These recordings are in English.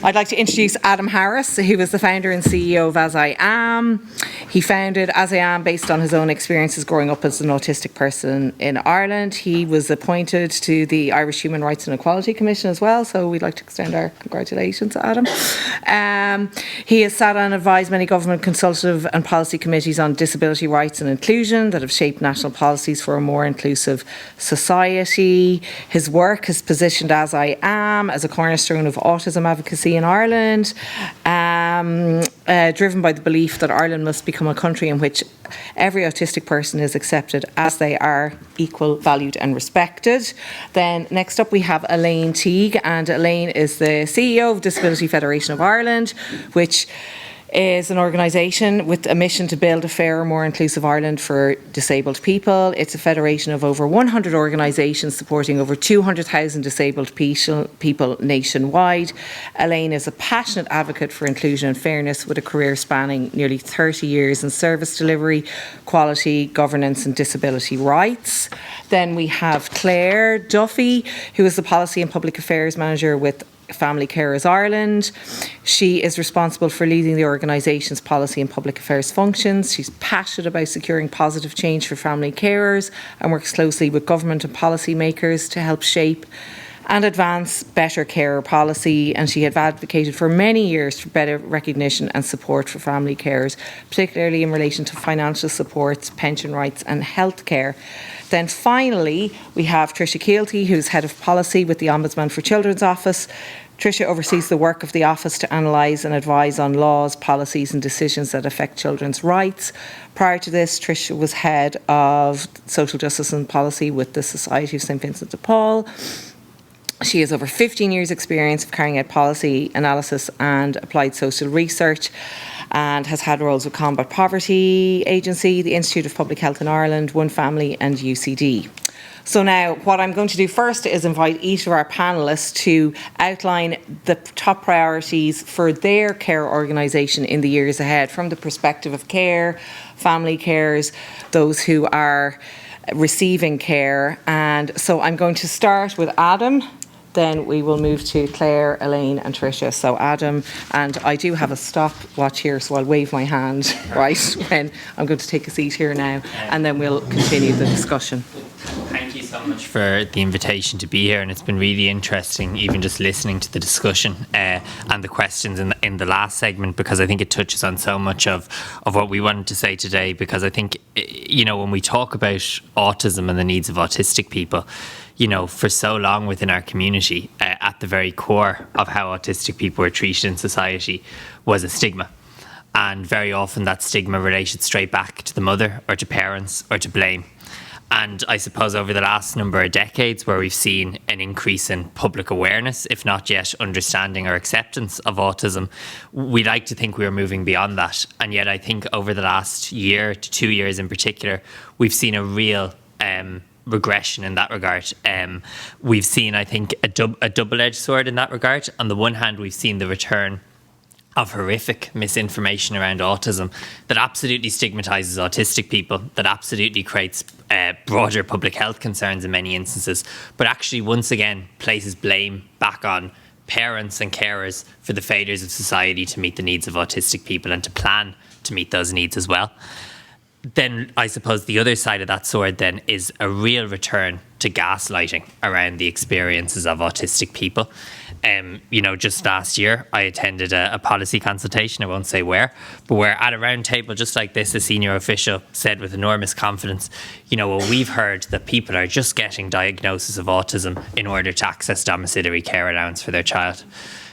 I'd like to introduce Adam Harris, who is the founder and CEO of AsIAm. He founded AsIAm based on his own experiences growing up as an autistic person in Ireland. He was appointed to the Irish Human Rights and Equality Commission as well, so we'd like to extend our congratulations to Adam. He has sat and advised many government consultative and policy committees on disability rights and inclusion that have shaped national policies for a more inclusive society. His work has positioned AsIAm as a cornerstone of autism advocacy in Ireland, driven by the belief that Ireland must become a country in which every autistic person is accepted as they are, equal, valued and respected. Then next up we have Elaine Teague, and Elaine is the CEO of Disability Federation of Ireland, which is an organisation with a mission to build a fairer, more inclusive Ireland for disabled people. It's a federation of over 100 organisations supporting over 200,000 disabled people nationwide. Elaine is a passionate advocate for inclusion and fairness with a career spanning nearly 30 years in service delivery, quality, governance and disability rights. Then we have Clare Duffy, who is the Policy and Public Affairs Manager with Family Carers Ireland. She is responsible for leading the organisation's policy and public affairs functions. She's passionate about securing positive change for family carers and works closely with government and policy makers to help shape and advance better carer policy, and she had advocated for many years for better recognition and support for family carers, particularly in relation to financial supports, pension rights and healthcare. Then finally, we have Tricia Keelty, who's Head of Policy with the Ombudsman for Children's Office. Tricia oversees the work of the Office to analyse and advise on laws, policies and decisions that affect children's rights. Prior to this, Tricia was Head of Social Justice and Policy with the Society of St Vincent de Paul. She has over 15 years' experience of carrying out policy analysis and applied social research, and has had roles with Combat Poverty Agency, the Institute of Public Health in Ireland, One Family and UCD. So now what I'm going to do first is invite each of our panellists to outline the top priorities for their care organisation in the years ahead from the perspective of care, family carers, those who are receiving care. And so I'm going to start with Adam. Then we will move to Clare, Elaine and Tricia. So Adam, and I do have a stopwatch here, so I'll wave my hand, right, when I'm going to take a seat here now, and then we'll continue the discussion. Thank you so much for the invitation to be here, and it's been really interesting even just listening to the discussion and the questions in the last segment, because I think it touches on so much of what we wanted to say today, because I think, you know, when we talk about autism and the needs of autistic people, you know, for so long within our community, at the very core of how autistic people were treated in society was a stigma. And very often that stigma related straight back to the mother or to parents or to blame. And I suppose over the last number of decades, where we've seen an increase in public awareness, if not yet understanding or acceptance of autism, we like to think we are moving beyond that. And yet I think over the last year to 2 years in particular, we've seen a real regression in that regard. We've seen, I think, a double-edged sword in that regard. On the one hand, we've seen the return of horrific misinformation around autism that absolutely stigmatises autistic people, that absolutely creates broader public health concerns in many instances, but actually once again places blame back on parents and carers for the failures of society to meet the needs of autistic people and to plan to meet those needs as well. Then I suppose the other side of that sword then is a real return to gaslighting around the experiences of autistic people. You know, just last year I attended a policy consultation, I won't say where, but where at a round table just like this, a senior official said with enormous confidence, you know, well, we've heard that people are just getting diagnosis of autism in order to access domiciliary care allowance for their child.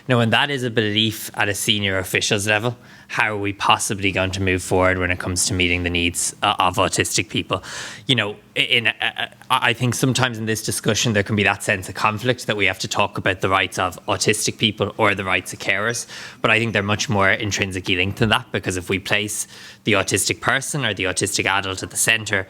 Now, when that is a belief at a senior official's level, how are we possibly going to move forward when it comes to meeting the needs of autistic people? You know, I think sometimes in this discussion there can be that sense of conflict that we have to talk about the rights of autistic people or the rights of carers, but I think they're much more intrinsically linked to that, because if we place the autistic person or the autistic adult at the centre,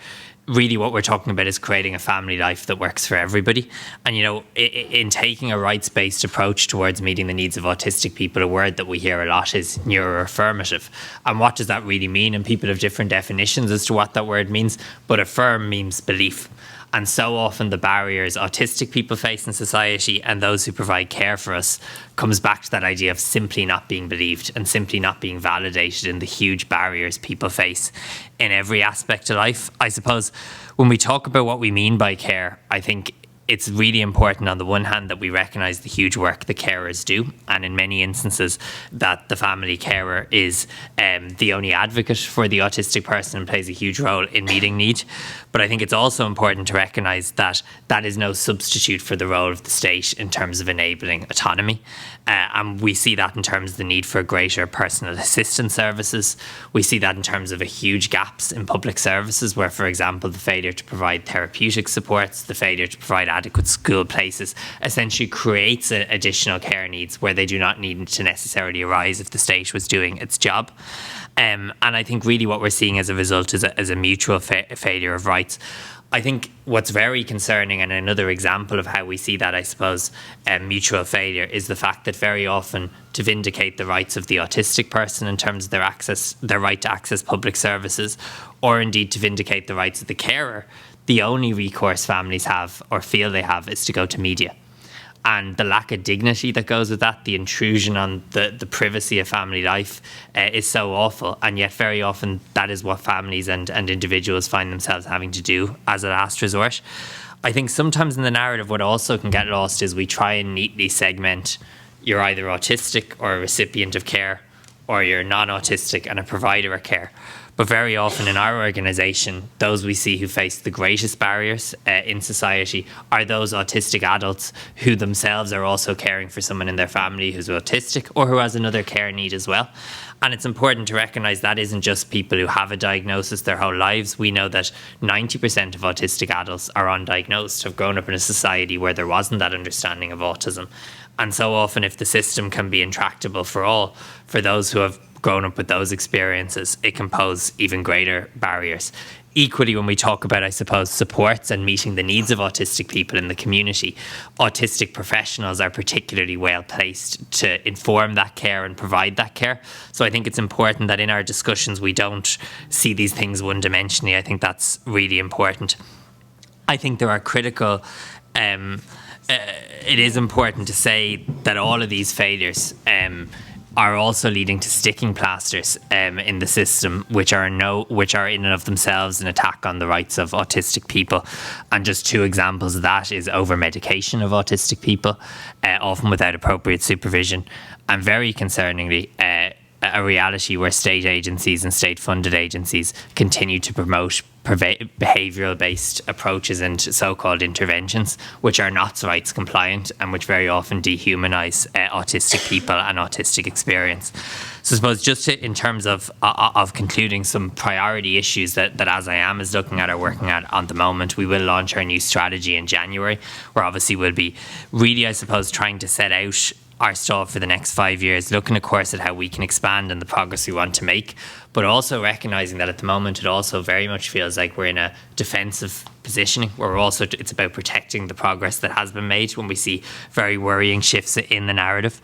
really what we're talking about is creating a family life that works for everybody. And, you know, in taking a rights-based approach towards meeting the needs of autistic people, a word that we hear a lot is neuroaffirmative. And what does that really mean? And people have different definitions as to what that word means, but affirm means belief. And so often the barriers autistic people face in society and those who provide care for us comes back to that idea of simply not being believed and simply not being validated in the huge barriers people face in every aspect of life. I suppose when we talk about what we mean by care, I think it's really important on the one hand that we recognise the huge work the carers do, and in many instances that the family carer is the only advocate for the autistic person and plays a huge role in meeting need. But I think it's also important to recognise that that is no substitute for the role of the state in terms of enabling autonomy. And we see that in terms of the need for greater personal assistance services. We see that in terms of a huge gaps in public services where, for example, the failure to provide therapeutic supports, the failure to provide adequate school places essentially creates additional care needs where they do not need to necessarily arise if the state was doing its job. And I think really what we're seeing as a result is a mutual failure of rights. I think what's very concerning, and another example of how we see that, I suppose, mutual failure, is the fact that very often to vindicate the rights of the autistic person in terms of their right to access public services, or indeed to vindicate the rights of the carer, the only recourse families have or feel they have is to go to media. And the lack of dignity that goes with that, the intrusion on the privacy of family life is so awful. And yet very often that is what families and individuals find themselves having to do as a last resort. I think sometimes in the narrative what also can get lost is we try and neatly segment you're either autistic or a recipient of care, or you're non-autistic and a provider of care. But very often in our organisation, those we see who face the greatest barriers in society are those autistic adults who themselves are also caring for someone in their family who's autistic or who has another care need as well. And it's important to recognise that isn't just people who have a diagnosis their whole lives. We know that 90% of autistic adults are undiagnosed, have grown up in a society where there wasn't that understanding of autism. And so often if the system can be intractable for all, for those who have grown up with those experiences, it can pose even greater barriers. Equally, when we talk about, I suppose, supports and meeting the needs of autistic people in the community, autistic professionals are particularly well placed to inform that care and provide that care. So I think it's important that in our discussions we don't see these things one-dimensionally. I think that's really important. I think there are critical it is important to say that all of these failures are also leading to sticking plasters in the system, which are in and of themselves an attack on the rights of autistic people. And just two examples of that is over-medication of autistic people, often without appropriate supervision, and very concerningly, a reality where state agencies and state-funded agencies continue to promote behavioural-based approaches and so-called interventions, which are not rights compliant and which very often dehumanise autistic people and autistic experience. So I suppose just in terms of concluding some priority issues that AsIAm is looking at or working at the moment, we will launch our new strategy in January, where obviously we'll be really, I suppose, trying to set out our stall for the next 5 years, looking of course at how we can expand and the progress we want to make, but also recognising that at the moment it also very much feels like we're in a defensive positioning where it's about protecting the progress that has been made when we see very worrying shifts in the narrative.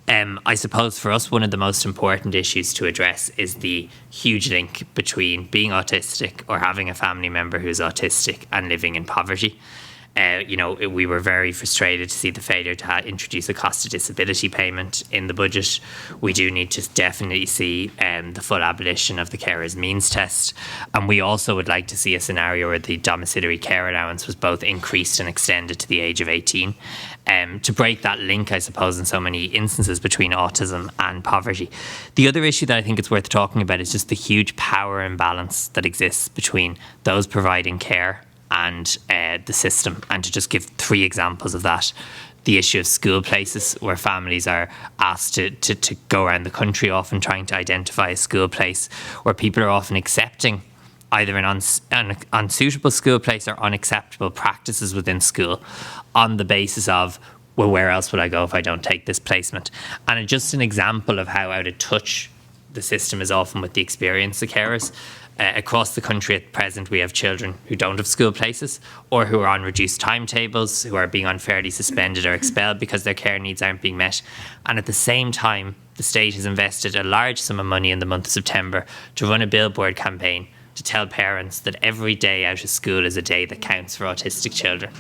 I suppose for us one of the most important issues to address is the huge link between being autistic or having a family member who's autistic and living in poverty. We were very frustrated to see the failure to introduce a cost of disability payment in the budget. We do need to definitely see the full abolition of the carers means test. And we also would like to see a scenario where the domiciliary care allowance was both increased and extended to the age of 18. To break that link, I suppose, in so many instances between autism and poverty. The other issue that I think it's worth talking about is just the huge power imbalance that exists between those providing care and the system. And to just give 3 examples of that: the issue of school places, where families are asked to go around the country often trying to identify a school place, where people are often accepting either an unsuitable school place or unacceptable practices within school on the basis of, well, where else would I go if I don't take this placement? And just an example of how out of touch the system is often with the experience of carers. Across the country at present, we have children who don't have school places or who are on reduced timetables, who are being unfairly suspended or expelled because their care needs aren't being met. And at the same time, the state has invested a large sum of money in the month of September to run a billboard campaign to tell parents that every day out of school is a day that counts for autistic children.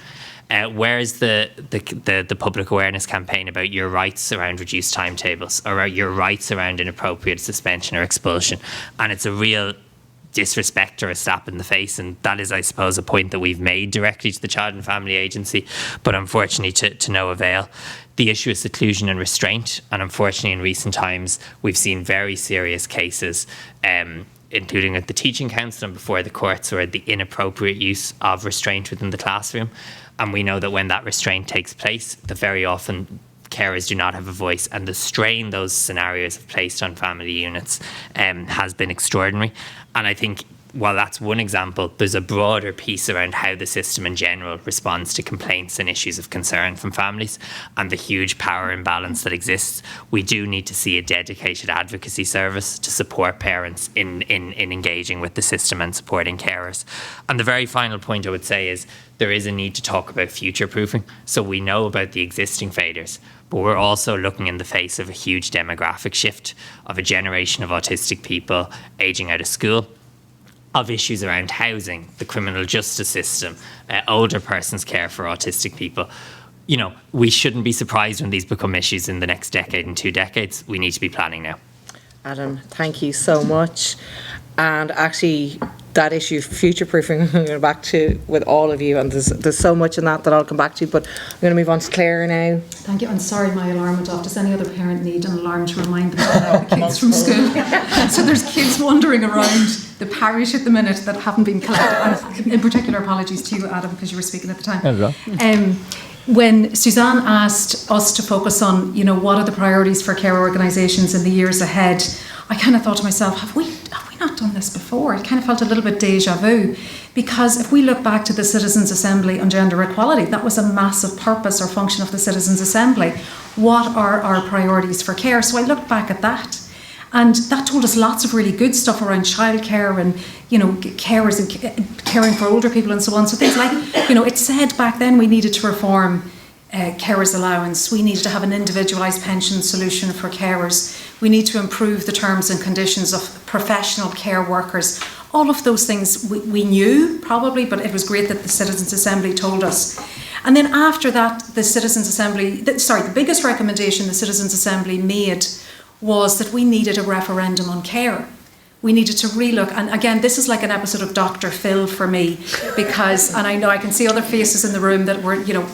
Where is the public awareness campaign about your rights around reduced timetables, or your rights around inappropriate suspension or expulsion? And it's a real disrespect or a slap in the face, and that is, I suppose, a point that we've made directly to the Child and Family Agency, but unfortunately to no avail. The issue is seclusion and restraint, and unfortunately in recent times we've seen very serious cases, including at the Teaching Council and before the courts, where the inappropriate use of restraint within the classroom. And we know that when that restraint takes place, that very often carers do not have a voice, and the strain those scenarios have placed on family units has been extraordinary. And I think while that's one example, there's a broader piece around how the system in general responds to complaints and issues of concern from families, and the huge power imbalance that exists. We do need to see a dedicated advocacy service to support parents in engaging with the system and supporting carers. And the very final point I would say is there is a need to talk about future proofing. So we know about the existing failures, but we're also looking in the face of a huge demographic shift of a generation of autistic people ageing out of school, of issues around housing, the criminal justice system, older persons care for autistic people. You know, we shouldn't be surprised when these become issues in the next decade and 2 decades. We need to be planning now. Adam, thank you so much. And actually, that issue of future-proofing, I'm going to go back to with all of you, and there's so much in that I'll come back to, but I'm going to move on to Clare now. Thank you. I'm sorry my alarm went off. Does any other parent need an alarm to remind them about the kids from school? So there's kids wandering around the parish at the minute that haven't been collected. And in particular, apologies to you, Adam, because you were speaking at the time. When Suzanne asked us to focus on, you know, what are the priorities for care organisations in the years ahead, I kind of thought to myself, have we not done this before? It kind of felt a little bit deja vu, because if we look back to the Citizens' Assembly on Gender Equality, that was a massive purpose or function of the Citizens' Assembly. What are our priorities for care? So I looked back at that, and that told us lots of really good stuff around childcare and, you know, carers and caring for older people and so on. So things like, you know, it said back then we needed to reform carers allowance, we needed to have an individualised pension solution for carers, we need to improve the terms and conditions of professional care workers. All of those things we knew probably, but it was great that the Citizens' Assembly told us. And then after that, the Citizens' Assembly, the biggest recommendation the Citizens' Assembly made was that we needed a referendum on care. We needed to relook, and again, this is like an episode of Dr. Phil for me, because, and I know I can see other faces in the room that were, you know,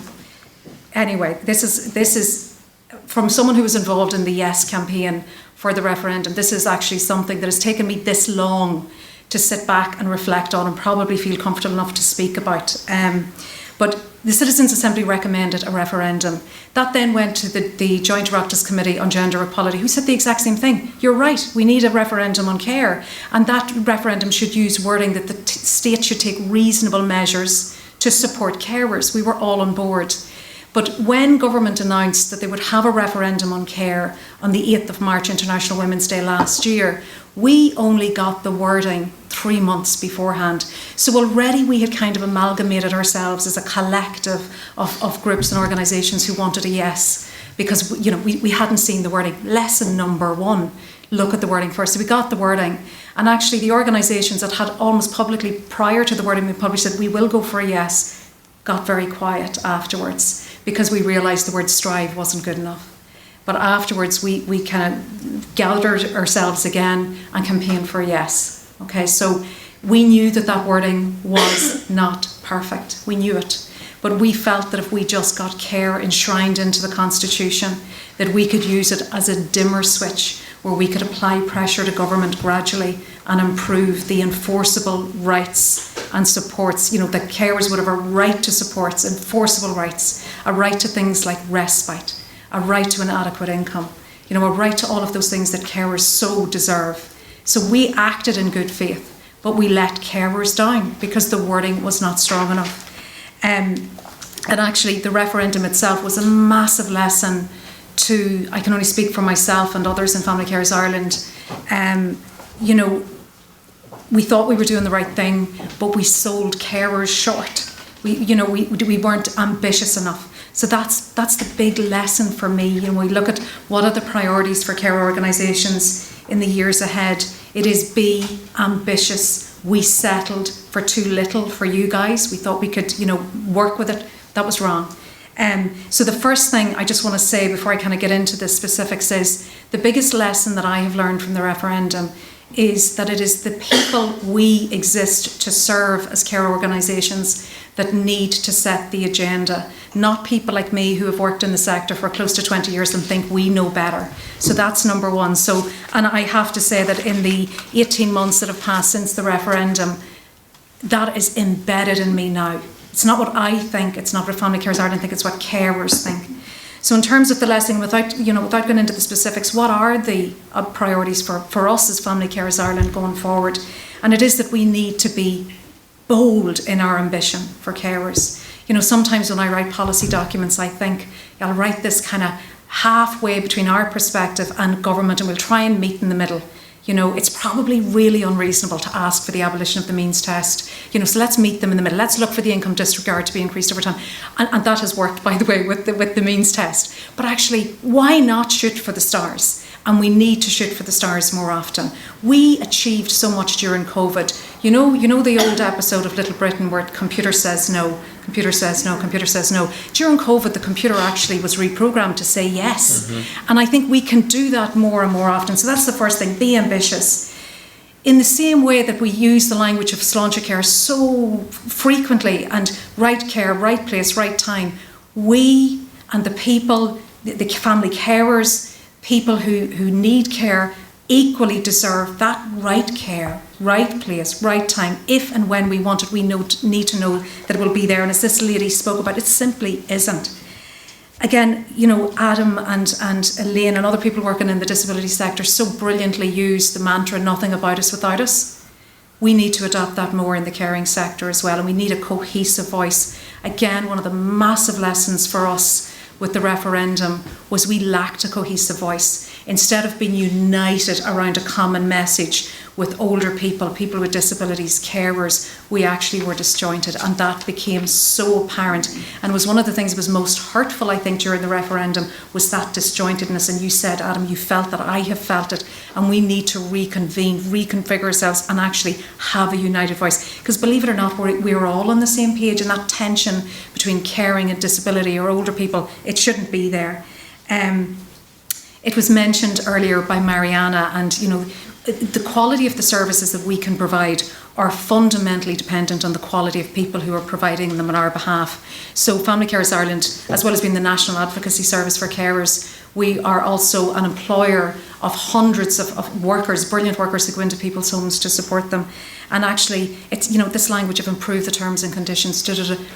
anyway, this is from someone who was involved in the Yes campaign for the referendum. This is actually something that has taken me this long to sit back and reflect on and probably feel comfortable enough to speak about. But the Citizens' Assembly recommended a referendum. That then went to the Joint Oireachtas Committee on Gender Equality, who said the exact same thing. You're right, we need a referendum on care, and that referendum should use wording that the state should take reasonable measures to support carers. We were all on board. But when government announced that they would have a referendum on care on the 8th of March, International Women's Day last year, we only got the wording 3 months beforehand. So already we had kind of amalgamated ourselves as a collective of groups and organisations who wanted a yes, because, you know, we hadn't seen the wording. Lesson number 1, look at the wording first. So we got the wording, and actually the organisations that had almost publicly, prior to the wording being published, said we will go for a yes, got very quiet afterwards, because we realised the word strive wasn't good enough. But afterwards we kind of gathered ourselves again and campaigned for a yes. Okay, so we knew that wording was not perfect. We knew it. But we felt that if we just got care enshrined into the Constitution, that we could use it as a dimmer switch where we could apply pressure to government gradually and improve the enforceable rights and supports. You know, that carers would have a right to supports, enforceable rights, a right to things like respite, a right to an adequate income, you know, a right to all of those things that carers so deserve. So we acted in good faith, but we let carers down because the wording was not strong enough. And actually the referendum itself was a massive lesson to, I can only speak for myself and others in Family Carers Ireland. You know, we thought we were doing the right thing, but we sold carers short. We weren't ambitious enough. So that's the big lesson for me. You know, we look at what are the priorities for care organisations in the years ahead. It is be ambitious we settled for too little for you guys. We thought we could, work with it. That was wrong. So the first thing I just want to say before I kind of get into the specifics is the biggest lesson that I have learned from the referendum is that it is the people we exist to serve as care organisations that need to set the agenda, not people like me who have worked in the sector for close to 20 years and think we know better. So that's number one. So, and I have to say that in the 18 months that have passed since the referendum, that is embedded in me now. It's not what I think, it's not what Family Carers Ireland think, it's what carers think. So in terms of the lesson, without going into the specifics, what are the priorities for us as Family Carers Ireland going forward? And it is that we need to be bold in our ambition for carers. Sometimes when I write policy documents, I think I'll write this kind of halfway between our perspective and government, and we'll try and meet in the middle. It's probably really unreasonable to ask for the abolition of the means test. So let's meet them in the middle. Let's look for the income disregard to be increased over time. And that has worked, by the way, with the means test. But actually, why not shoot for the stars? And we need to shoot for the stars more often. We achieved so much during COVID. You know the old episode of Little Britain where computer says no, computer says no, computer says no. During COVID, the computer actually was reprogrammed to say yes. Mm-hmm. And I think we can do that more and more often. So that's the first thing, be ambitious. In the same way that we use the language of sláinte care so frequently and right care, right place, right time, we and the people, the family carers, people who need care equally deserve that right care, right place, right time. If and when we want it, we need to know that it will be there. And as this lady spoke about, it simply isn't. Again, Adam and Elaine and other people working in the disability sector so brilliantly use the mantra, nothing about us without us. We need to adopt that more in the caring sector as well. And we need a cohesive voice. Again, one of the massive lessons for us with the referendum was we lacked a cohesive voice. Instead of being united around a common message with older people, people with disabilities, carers, we actually were disjointed, and that became so apparent. And was one of the things that was most hurtful, I think, during the referendum, was that disjointedness. And you said, Adam, you felt that, I have felt it, and we need to reconvene, reconfigure ourselves and actually have a united voice. Because believe it or not, we're all on the same page, and that tension between caring and disability or older people, it shouldn't be there. It was mentioned earlier by Mariana, and the quality of the services that we can provide are fundamentally dependent on the quality of people who are providing them on our behalf. So Family Carers Ireland, as well as being the National Advocacy Service for Carers, we are also an employer of hundreds of workers, brilliant workers who go into people's homes to support them. And actually, it's this language of improve the terms and conditions.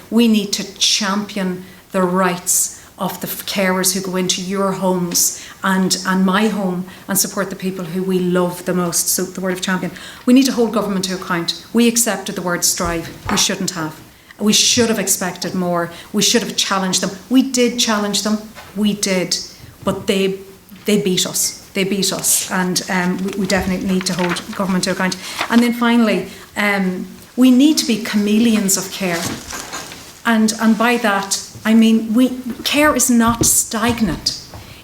We need to champion the rights of the carers who go into your homes and my home and support the people who we love the most. So the word of champion. We need to hold government to account. We accepted the word strive. We shouldn't have. We should have expected more. We should have challenged them. We did challenge them. We did. But they beat us. They beat us. And we definitely need to hold government to account. And then finally, we need to be chameleons of care. And by that, I mean, care is not stagnant.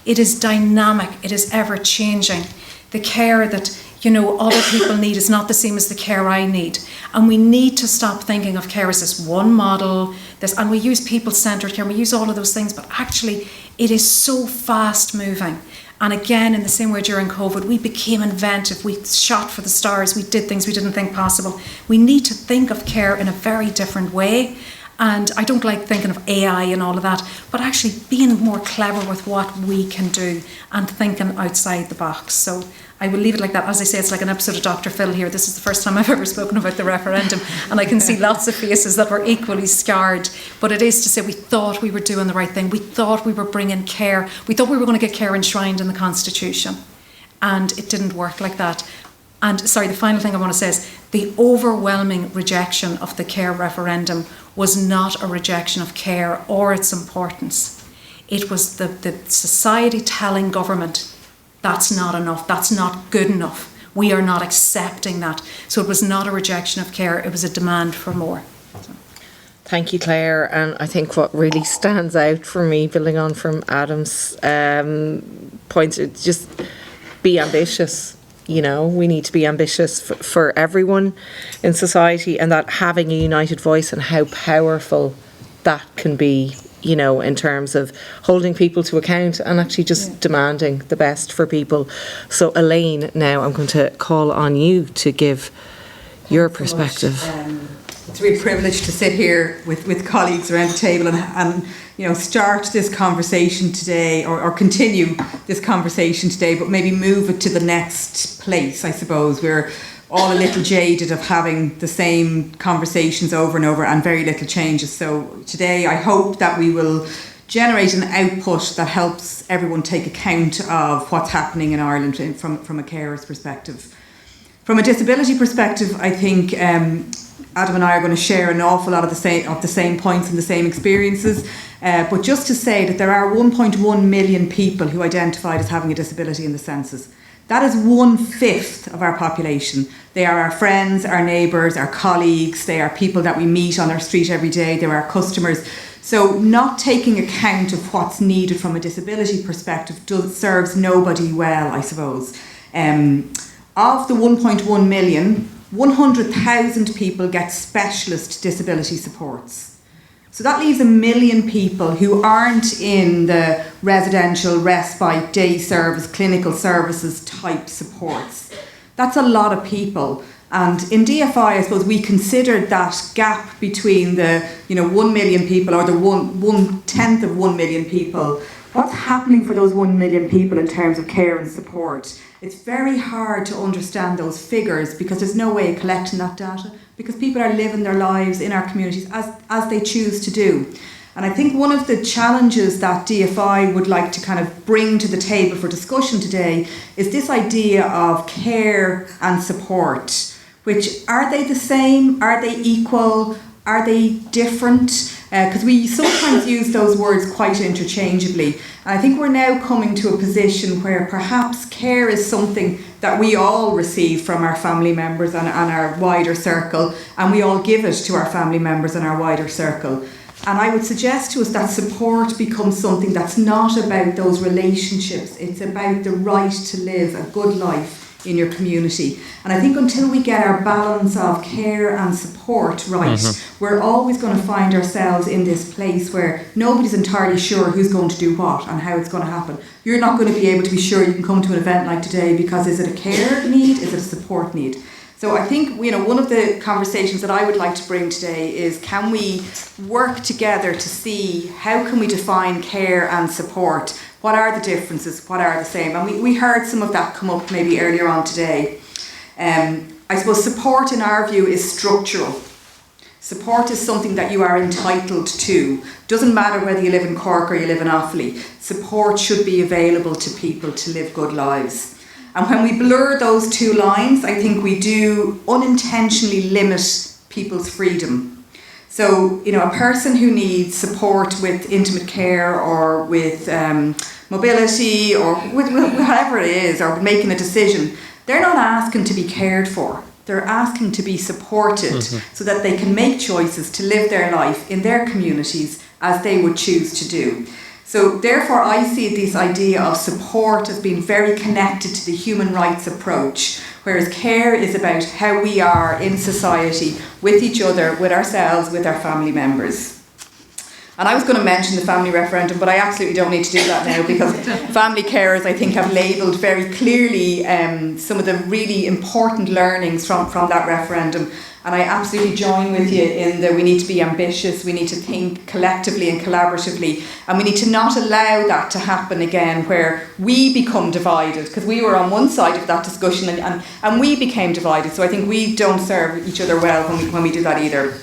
It is dynamic. It is ever changing. The care that, other people need is not the same as the care I need. And we need to stop thinking of care as this one model, and we use people-centred care, and we use all of those things, but actually it is so fast moving. And again, in the same way during COVID, we became inventive. We shot for the stars. We did things we didn't think possible. We need to think of care in a very different way. And I don't like thinking of AI and all of that, but actually being more clever with what we can do and thinking outside the box. So I will leave it like that. As I say, it's like an episode of Dr. Phil here. This is the first time I've ever spoken about the referendum, and I can see lots of faces that were equally scarred. But it is to say we thought we were doing the right thing. We thought we were bringing care. We thought we were going to get care enshrined in the Constitution. And it didn't work like that. And sorry, the final thing I want to say is the overwhelming rejection of the care referendum was not a rejection of care or its importance. It was the society telling government, that's not enough, that's not good enough. We are not accepting that. So it was not a rejection of care, it was a demand for more. Thank you, Claire. And I think what really stands out for me, building on from Adam's points, it's just be ambitious. you know, we need to be ambitious for everyone in society, and that having a united voice and how powerful that can be, you know, in terms of holding people to account and actually just demanding the best for people. So Elaine, now I'm going to call on you to give your perspective. It's a real privilege to sit here with colleagues around the table and you know, start this conversation today, or continue this conversation today, but maybe move it to the next place, I suppose. We're all a little jaded of having the same conversations over and over and very little changes. So today I hope that we will generate an output that helps everyone take account of what's happening in Ireland from a carer's perspective. From a disability perspective, I think Adam and I are going to share an awful lot of the same points and the same experiences. But just to say that there are 1.1 million people who identified as having a disability in the census. That is 1/5 of our population. They are our friends, our neighbours, our colleagues. They are people that we meet on our street every day. They're our customers. So not taking account of what's needed from a disability perspective serves nobody well, I suppose. Of the 1.1 million, 100,000 people get specialist disability supports. So that leaves 1 million people who aren't in the residential, respite, day service, clinical services type supports. That's a lot of people. And in DFI, I suppose we considered that gap between the 1 million people, or the 1/10 of 1 million people. What's happening for those 1 million people in terms of care and support? It's very hard to understand those figures because there's no way of collecting that data, because people are living their lives in our communities as they choose to do. And I think one of the challenges that DFI would like to kind of bring to the table for discussion today is this idea of care and support, which, are they the same? Are they equal? Are they different? Because we sometimes use those words quite interchangeably. And I think we're now coming to a position where perhaps care is something that we all receive from our family members and our wider circle, and we all give it to our family members and our wider circle. And I would suggest to us that support becomes something that's not about those relationships. It's about the right to live a good life in your community. And I think until we get our balance of care and support right, we're always going to find ourselves in this place where nobody's entirely sure who's going to do what and how it's going to happen. You're not going to be able to be sure you can come to an event like today because is it a care need, is it a support need? So I think, one of the conversations that I would like to bring today is, can we work together to see how can we define care and support? What are the differences? What are the same? And we heard some of that come up maybe earlier on today. I suppose support in our view is structural. Support is something that you are entitled to. Doesn't matter whether you live in Cork or you live in Offaly. Support should be available to people to live good lives. And when we blur those two lines, I think we do unintentionally limit people's freedom. So, a person who needs support with intimate care or with mobility or with whatever it is, or making a decision, they're not asking to be cared for. They're asking to be supported so that they can make choices to live their life in their communities as they would choose to do. So therefore I see this idea of support as being very connected to the human rights approach, whereas care is about how we are in society with each other, with ourselves, with our family members. And I was going to mention the family referendum, but I absolutely don't need to do that now, because family carers, I think, have labelled very clearly some of the really important learnings from that referendum. And I absolutely join with you in that we need to be ambitious, we need to think collectively and collaboratively, and we need to not allow that to happen again where we become divided, because we were on one side of that discussion and we became divided. So I think we don't serve each other well when we do that either.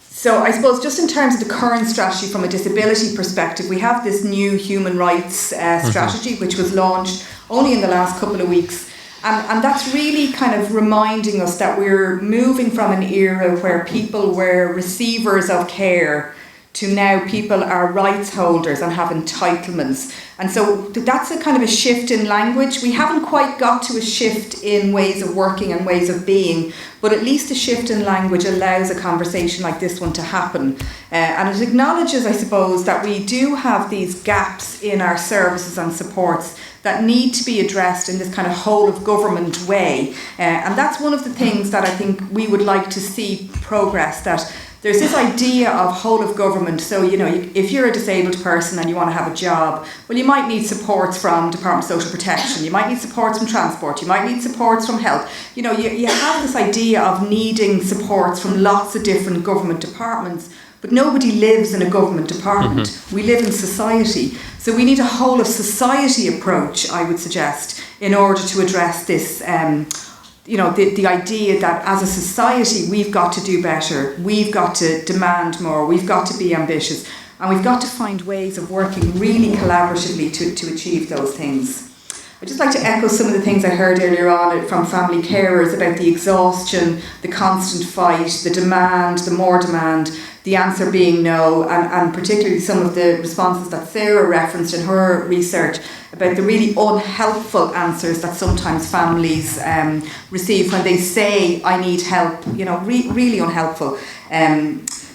So I suppose just in terms of the current strategy from a disability perspective, we have this new human rights strategy which was launched only in the last couple of weeks. And that's really kind of reminding us that we're moving from an era where people were receivers of care to now people are rights holders and have entitlements. And so that's a kind of a shift in language. We haven't quite got to a shift in ways of working and ways of being, but at least a shift in language allows a conversation like this one to happen. And it acknowledges, I suppose, that we do have these gaps in our services and supports that need to be addressed in this kind of whole of government way. And that's one of the things that I think we would like to see progress, that there's this idea of whole of government. So, if you're a disabled person and you want to have a job, well, you might need supports from Department of Social Protection, you might need supports from Transport, you might need supports from Health. You have this idea of needing supports from lots of different government departments, but nobody lives in a government department. Mm-hmm. We live in society. So we need a whole of society approach, I would suggest, in order to address this the idea that as a society we've got to do better, we've got to demand more, we've got to be ambitious, and we've got to find ways of working really collaboratively to achieve those things. I'd just like to echo some of the things I heard earlier on from family carers about the exhaustion, the constant fight, the demand, the more demand, the answer being no, and particularly some of the responses that Sarah referenced in her research about the really unhelpful answers that sometimes families receive when they say, I need help, really unhelpful.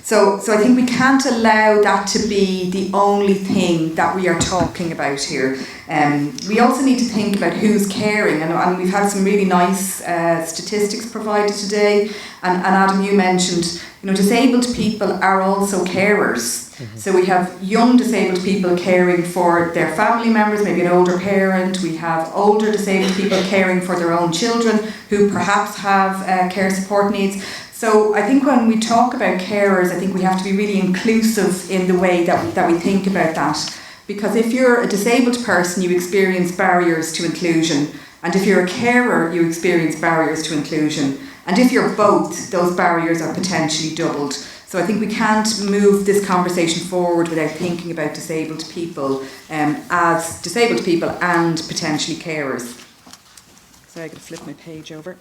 So I think we can't allow that to be the only thing that we are talking about here. We also need to think about who's caring, and we've had some really nice statistics provided today. And Adam, you mentioned, disabled people are also carers. Mm-hmm. So we have young disabled people caring for their family members, maybe an older parent. We have older disabled people caring for their own children who perhaps have care support needs. So I think when we talk about carers, I think we have to be really inclusive in the way that we think about that. Because if you're a disabled person, you experience barriers to inclusion. And if you're a carer, you experience barriers to inclusion. And if you're both, those barriers are potentially doubled. So I think we can't move this conversation forward without thinking about disabled people as disabled people and potentially carers. So I can flip my page over.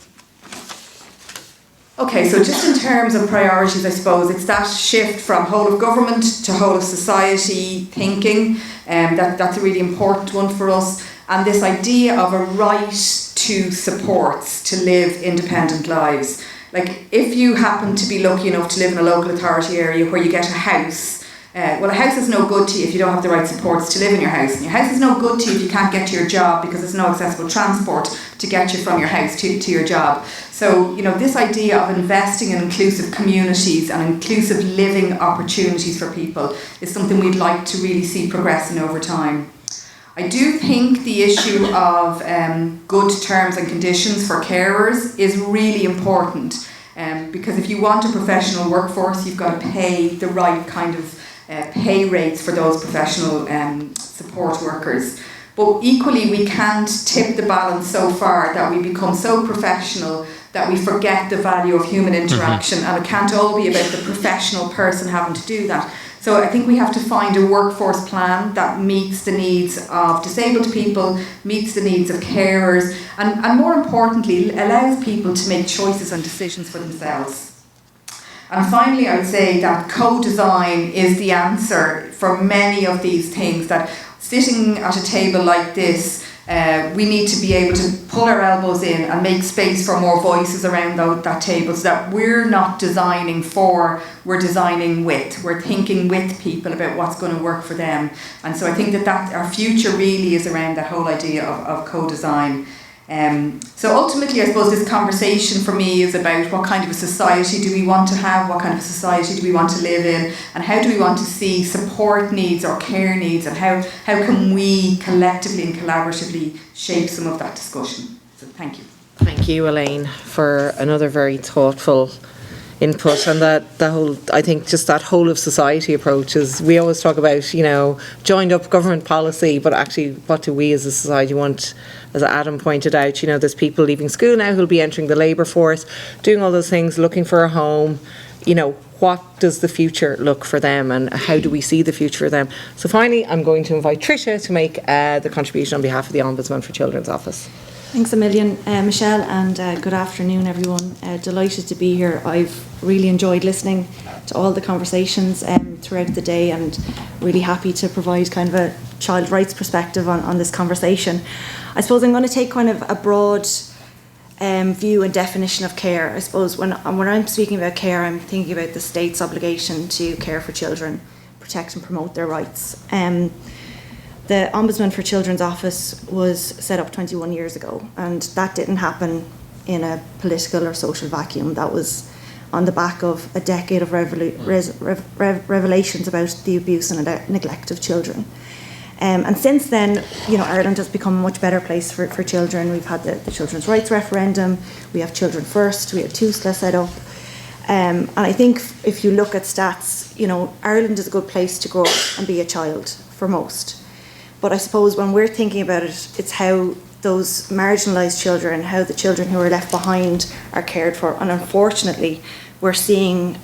Okay, so just in terms of priorities, I suppose, it's that shift from whole of government to whole of society thinking. That's a really important one for us. And this idea of a right to supports to live independent lives. Like, if you happen to be lucky enough to live in a local authority area where you get a house, a house is no good to you if you don't have the right supports to live in your house. And your house is no good to you if you can't get to your job because there's no accessible transport to get you from your house to your job. So, this idea of investing in inclusive communities and inclusive living opportunities for people is something we'd like to really see progressing over time. I do think the issue of good terms and conditions for carers is really important, because if you want a professional workforce, you've got to pay the right kind of pay rates for those professional support workers. But equally, we can't tip the balance so far that we become so professional that we forget the value of human interaction, and it can't all be about the professional person having to do that. So I think we have to find a workforce plan that meets the needs of disabled people, meets the needs of carers, and more importantly, allows people to make choices and decisions for themselves. And finally, I would say that co-design is the answer for many of these things, that sitting at a table like this, we need to be able to pull our elbows in and make space for more voices around that table, so that we're not designing for, we're designing with, we're thinking with people about what's going to work for them. And so I think that our future really is around that whole idea of co-design. So ultimately, I suppose this conversation for me is about what kind of a society do we want to have, what kind of a society do we want to live in, and how do we want to see support needs or care needs, and how can we collectively and collaboratively shape some of that discussion. So thank you. Thank you, Elaine, for another very thoughtful input. And that whole, I think, just that whole of society approach is, we always talk about, joined up government policy, but actually what do we as a society want? As Adam pointed out, there's people leaving school now who'll be entering the labour force, doing all those things, looking for a home. What does the future look for them, and how do we see the future for them? So finally, I'm going to invite Tricia to make the contribution on behalf of the Ombudsman for Children's Office. Thanks a million, Michelle, and good afternoon, everyone. Delighted to be here. I've really enjoyed listening to all the conversations throughout the day, and really happy to provide kind of a child rights perspective on this conversation. I suppose I'm going to take kind of a broad view and definition of care. I suppose when I'm speaking about care, I'm thinking about the state's obligation to care for children, protect and promote their rights. The Ombudsman for Children's Office was set up 21 years ago, and that didn't happen in a political or social vacuum. That was on the back of a decade of revelations about the abuse and neglect of children. And since then, Ireland has become a much better place for children. We've had the children's rights referendum, we have Children First, we have TUSLA set up. And I think if you look at stats, Ireland is a good place to grow up and be a child for most. But I suppose when we're thinking about it, it's how those marginalised children, how the children who are left behind are cared for. And unfortunately, we're seeing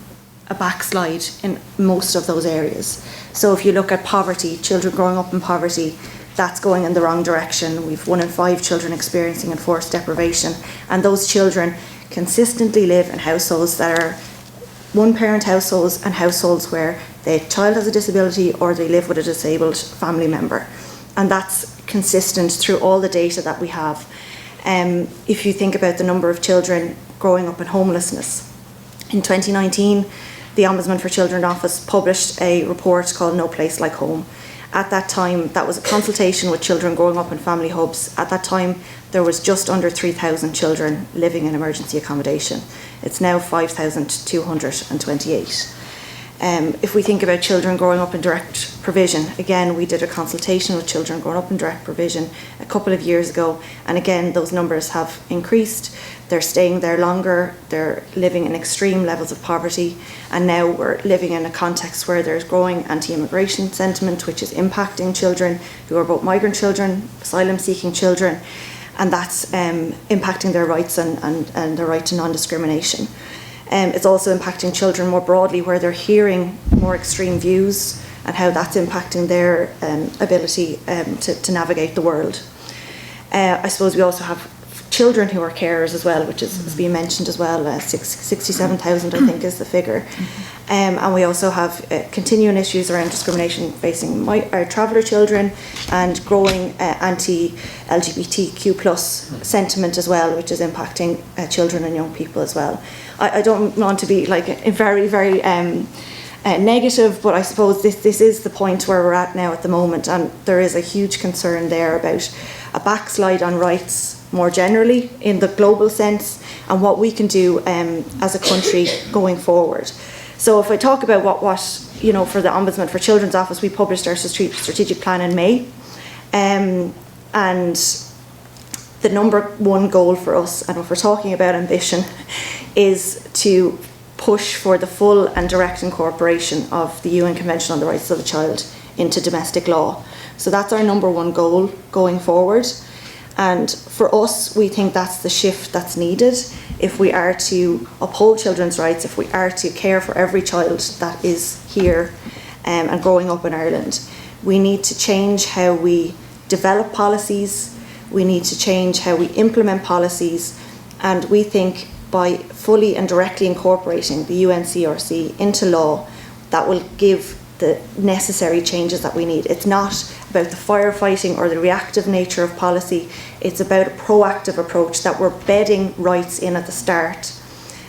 a backslide in most of those areas. So if you look at poverty, children growing up in poverty, that's going in the wrong direction. We've 1 in 5 children experiencing enforced deprivation, and those children consistently live in households that are one-parent households and households where the child has a disability or they live with a disabled family member. And that's consistent through all the data that we have. If you think about the number of children growing up in homelessness, in 2019, the Ombudsman for Children's Office published a report called No Place Like Home. At that time, that was a consultation with children growing up in family hubs. At that time, there was just under 3,000 children living in emergency accommodation. It's now 5,228. If we think about children growing up in direct provision, again, we did a consultation with children growing up in direct provision a couple of years ago, and again, those numbers have increased. They're staying there longer, they're living in extreme levels of poverty, and now we're living in a context where there's growing anti-immigration sentiment, which is impacting children who are both migrant children, asylum-seeking children, and that's impacting their rights and their right to non-discrimination. It's also impacting children more broadly, where they're hearing more extreme views and how that's impacting their ability to navigate the world. I suppose we also have children who are carers as well, which is being mentioned as well. 67,000, I think, is the figure. And we also have continuing issues around discrimination facing our traveller children and growing anti-LGBTQ+ sentiment as well, which is impacting children and young people as well. I don't want to be very, very negative, but I suppose this is the point where we're at now at the moment, and there is a huge concern there about a backslide on rights more generally in the global sense, and what we can do as a country going forward. So if I talk about what for the Ombudsman for Children's Office, we published our strategic plan in May, and the number one goal for us, and if we're talking about ambition, is to push for the full and direct incorporation of the UN Convention on the Rights of the Child into domestic law. So that's our number one goal going forward. And for us, we think that's the shift that's needed if we are to uphold children's rights, if we are to care for every child that is here and growing up in Ireland. We need to change how we develop policies, we need to change how we implement policies, and we think by fully and directly incorporating the UNCRC into law, that will give the necessary changes that we need. It's not about the firefighting or the reactive nature of policy, it's about a proactive approach, that we're bedding rights in at the start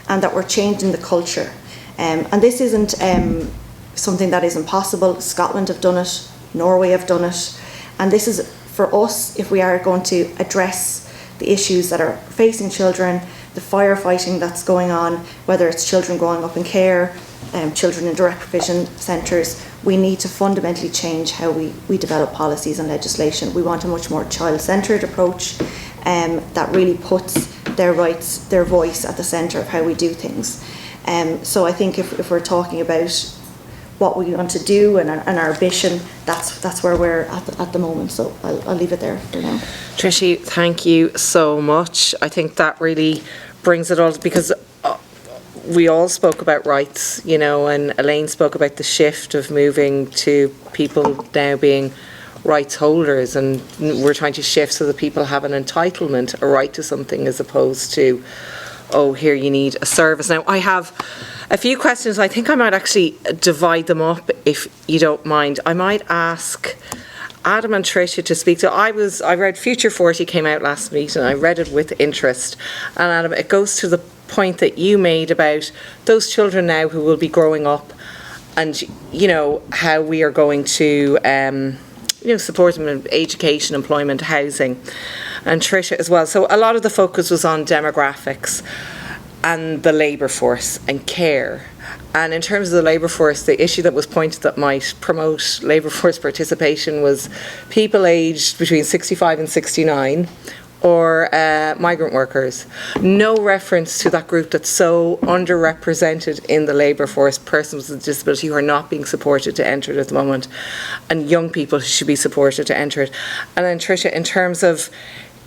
and that we're changing the culture. And this isn't something that is impossible. Scotland have done it, Norway have done it, and this is for us, if we are going to address the issues that are facing children, the firefighting that's going on, whether it's children growing up in care, children in direct provision centres, we need to fundamentally change how we develop policies and legislation. We want a much more child-centred approach that really puts their rights, their voice at the centre of how we do things. So I think if we're talking about what we want to do and our ambition, that's where we're at the moment. So I'll leave it there for now. Trishi, thank you so much. I think that really brings it all, because we all spoke about rights, and Elaine spoke about the shift of moving to people now being rights holders, and we're trying to shift so that people have an entitlement, a right to something, as opposed to, oh, here you need a service. Now, I have a few questions. I think I might actually divide them up, if you don't mind. I might ask Adam and Tricia to speak. So I read Future 40 came out last week, and I read it with interest. And Adam, it goes to the point that you made about those children now who will be growing up, and how we are going to support them in education, employment, housing, and Tricia as well. So a lot of the focus was on demographics and the labour force and care. And in terms of the labour force, the issue that was pointed that might promote labour force participation was people aged between 65 and 69 or migrant workers. No reference to that group that's so underrepresented in the labour force, persons with a disability who are not being supported to enter it at the moment, and young people who should be supported to enter it. And then Tricia, in terms of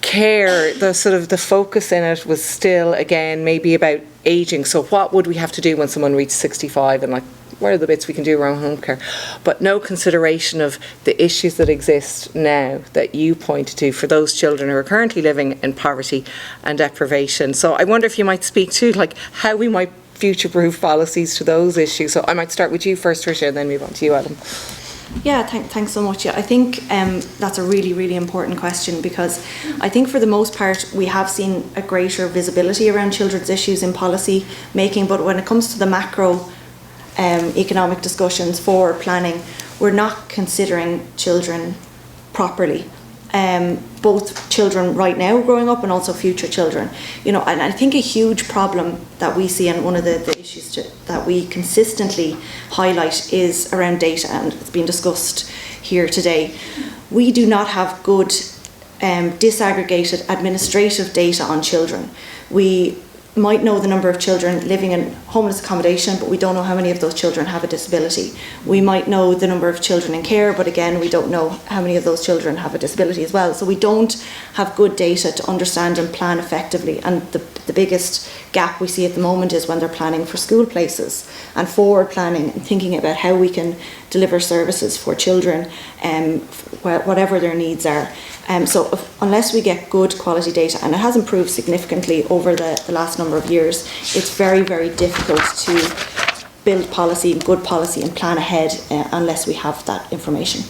care, the sort of the focus in it was still, again, maybe about ageing. So what would we have to do when someone reaches 65, and like, what are the bits we can do around home care? But no consideration of the issues that exist now that you pointed to for those children who are currently living in poverty and deprivation. So I wonder if you might speak to like how we might future-proof policies to those issues. So I might start with you first, Tricia, and then move on to you, Adam. Yeah, thanks so much. Yeah, I think that's a really, really important question, because I think for the most part we have seen a greater visibility around children's issues in policy making, but when it comes to the macro economic discussions for planning, we're not considering children properly. Both children right now growing up and also future children. And I think a huge problem that we see, and one of the issues that we consistently highlight, is around data, and it's been discussed here today. We do not have good disaggregated administrative data on children. We might know the number of children living in homeless accommodation, but we don't know how many of those children have a disability. We might know the number of children in care, but again, we don't know how many of those children have a disability as well. So we don't have good data to understand and plan effectively. And the biggest gap we see at the moment is when they're planning for school places and forward planning and thinking about how we can deliver services for children, whatever their needs are. So unless we get good quality data, and it has improved significantly over the last number of years, it's very, very difficult to build policy, good policy, and plan ahead unless we have that information.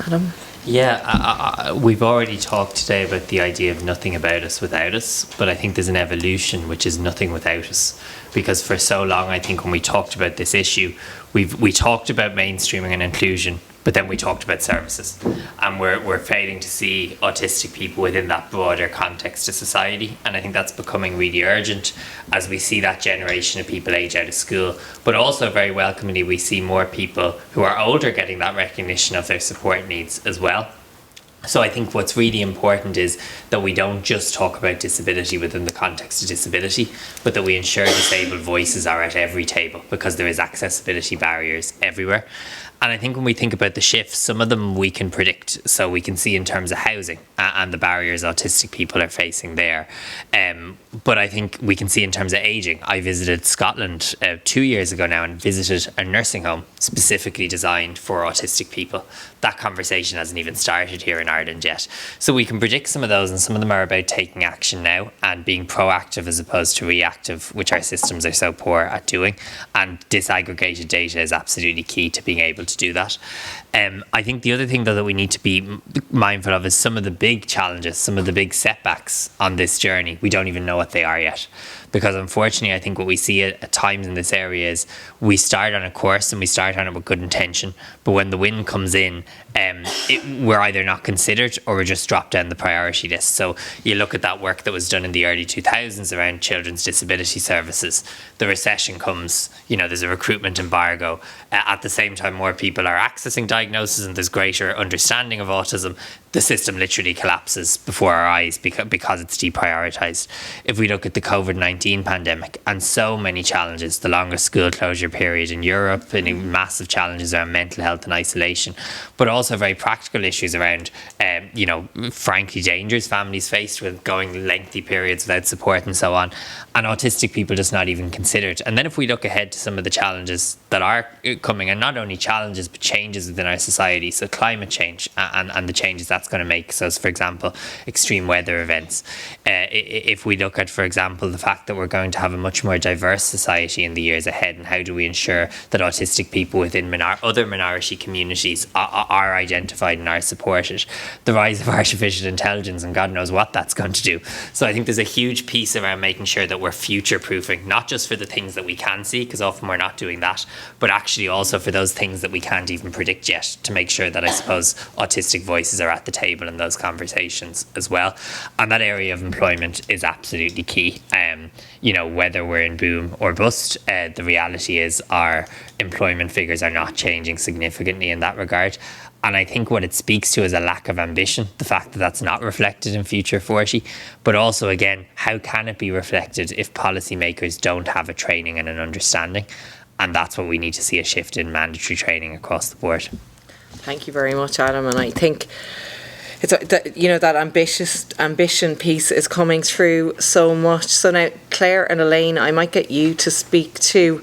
Adam? Yeah, we've already talked today about the idea of nothing about us without us, but I think there's an evolution which is nothing without us. Because for so long, I think when we talked about this issue, we talked about mainstreaming and inclusion, but then we talked about services. And we're failing to see autistic people within that broader context of society. And I think that's becoming really urgent as we see that generation of people age out of school. But also very welcomingly, we see more people who are older getting that recognition of their support needs as well. So I think what's really important is that we don't just talk about disability within the context of disability, but that we ensure disabled voices are at every table, because there is accessibility barriers everywhere. And I think when we think about the shifts, some of them we can predict. So we can see in terms of housing and the barriers autistic people are facing there. But I think we can see in terms of ageing. I visited Scotland 2 years ago now and visited a nursing home specifically designed for autistic people. That conversation hasn't even started here in Ireland yet. So we can predict some of those, and some of them are about taking action now and being proactive as opposed to reactive, which our systems are so poor at doing. And disaggregated data is absolutely key to being able to do that. I think the other thing though that we need to be mindful of is some of the big challenges, some of the big setbacks on this journey. We don't even know what they are yet. Because unfortunately, I think what we see at times in this area is we start on a course and we start on it with good intention, but when the wind comes in, we're either not considered or we're just dropped down the priority list. So you look at that work that was done in the early 2000s around children's disability services. The recession comes, there's a recruitment embargo. At the same time, more people are accessing diagnosis and there's greater understanding of autism. The system literally collapses before our eyes because it's deprioritised. If we look at the COVID-19 pandemic and so many challenges, the longest school closure period in Europe, and massive challenges around mental health and isolation, but also very practical issues around, frankly, dangers families faced with going lengthy periods without support and so on, and autistic people just not even considered. And then if we look ahead to some of the challenges that are coming, and not only challenges but changes within our society, so climate change and the changes that that's going to make. So, for example, extreme weather events. If we look at, for example, the fact that we're going to have a much more diverse society in the years ahead, and how do we ensure that autistic people within other minority communities are identified and are supported? The rise of artificial intelligence, and God knows what that's going to do. So I think there's a huge piece around making sure that we're future-proofing, not just for the things that we can see, because often we're not doing that, but actually also for those things that we can't even predict yet, to make sure that, I suppose, autistic voices are at the table in those conversations as well. And that area of employment is absolutely key. You know, whether we're in boom or bust, the reality is our employment figures are not changing significantly in that regard. And I think what it speaks to is a lack of ambition, the fact that that's not reflected in Future 40. But also, again, how can it be reflected if policymakers don't have a training and an understanding? And that's what we need to see, a shift in mandatory training across the board. Thank you very much, Adam. And I think it's that ambition piece is coming through so much. So now, Claire and Elaine, I might get you to speak to,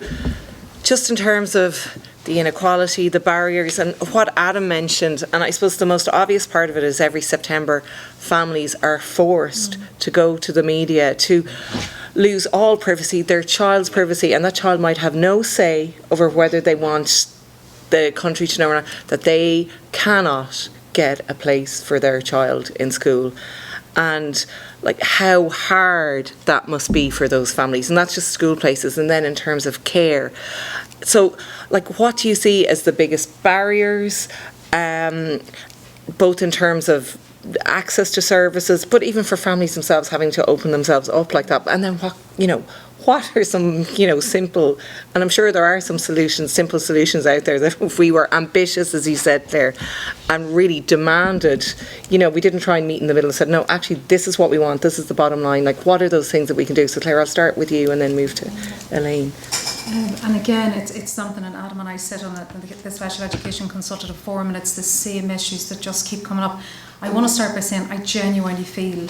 just in terms of the inequality, the barriers, and what Adam mentioned. And I suppose the most obvious part of it is every September, families are forced to go to the media to lose all privacy, their child's privacy, and that child might have no say over whether they want the country to know or not that they cannot get a place for their child in school. And like how hard that must be for those families. And that's just school places. And then in terms of care, so like what do you see as the biggest barriers, both in terms of access to services, but even for families themselves having to open themselves up like that? And then what are some, simple, and I'm sure there are some solutions, simple solutions out there that if we were ambitious, as you said, Claire, and really demanded, we didn't try and meet in the middle and said, no, actually, this is what we want, this is the bottom line. Like, what are those things that we can do? So, Claire, I'll start with you and then move to Elaine. And again, it's something, and Adam and I sit on the Special Education Consultative Forum, and it's the same issues that just keep coming up. I want to start by saying I genuinely feel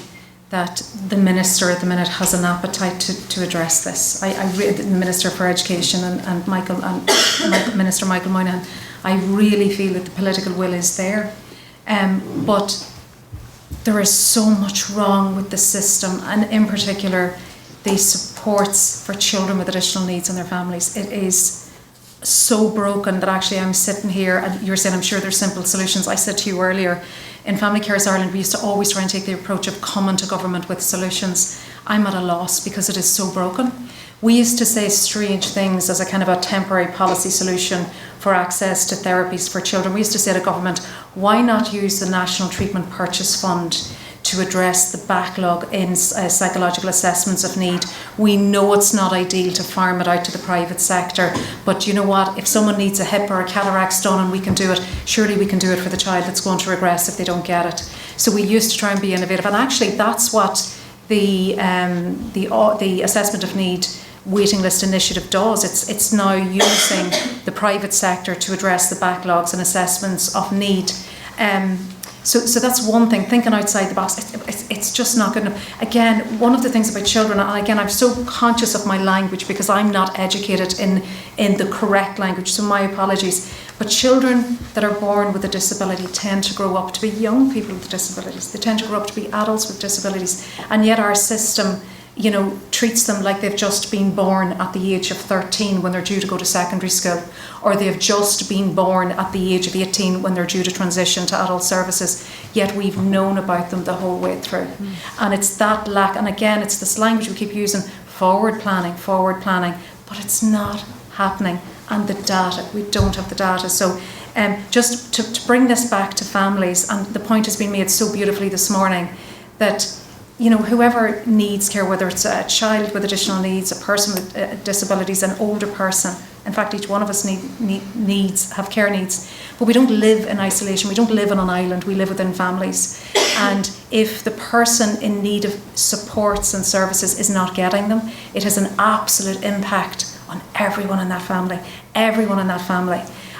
that the Minister at the minute has an appetite to address this. I read the Minister for Education and Minister Michael Moynihan. I really feel that the political will is there, but there is so much wrong with the system, and in particular the supports for children with additional needs and their families. It is so broken that actually I'm sitting here and you're saying I'm sure there's simple solutions. I said to you earlier, in Family Carers Ireland we used to always try and take the approach of coming to government with solutions. I'm at a loss because it is so broken. We used to say strange things as a kind of a temporary policy solution for access to therapies for children. We used to say to government, why not use the National Treatment Purchase Fund to address the backlog in psychological assessments of need? We know it's not ideal to farm it out to the private sector, but you know what, if someone needs a hip or a cataract done and we can do it, surely we can do it for the child that's going to regress if they don't get it. So we used to try and be innovative, and actually that's what the assessment of need waiting list initiative does. It's now using the private sector to address the backlogs and assessments of need. So that's one thing, thinking outside the box. It's just not good enough. Again, one of the things about children, and again, I'm so conscious of my language because I'm not educated in the correct language, so my apologies. But children that are born with a disability tend to grow up to be young people with disabilities. They tend to grow up to be adults with disabilities. And yet our system, treats them like they've just been born at the age of 13 when they're due to go to secondary school, or they've just been born at the age of 18 when they're due to transition to adult services, yet we've known about them the whole way through. And it's that lack, and again, it's this language we keep using, forward planning, but it's not happening. And the data, we don't have the data. So just to bring this back to families, and the point has been made so beautifully this morning, that whoever needs care, whether it's a child with additional needs, a person with disabilities, an older person, in fact each one of us have care needs, but we don't live in isolation, we don't live on an island, we live within families. And if the person in need of supports and services is not getting them, it has an absolute impact on everyone in that family.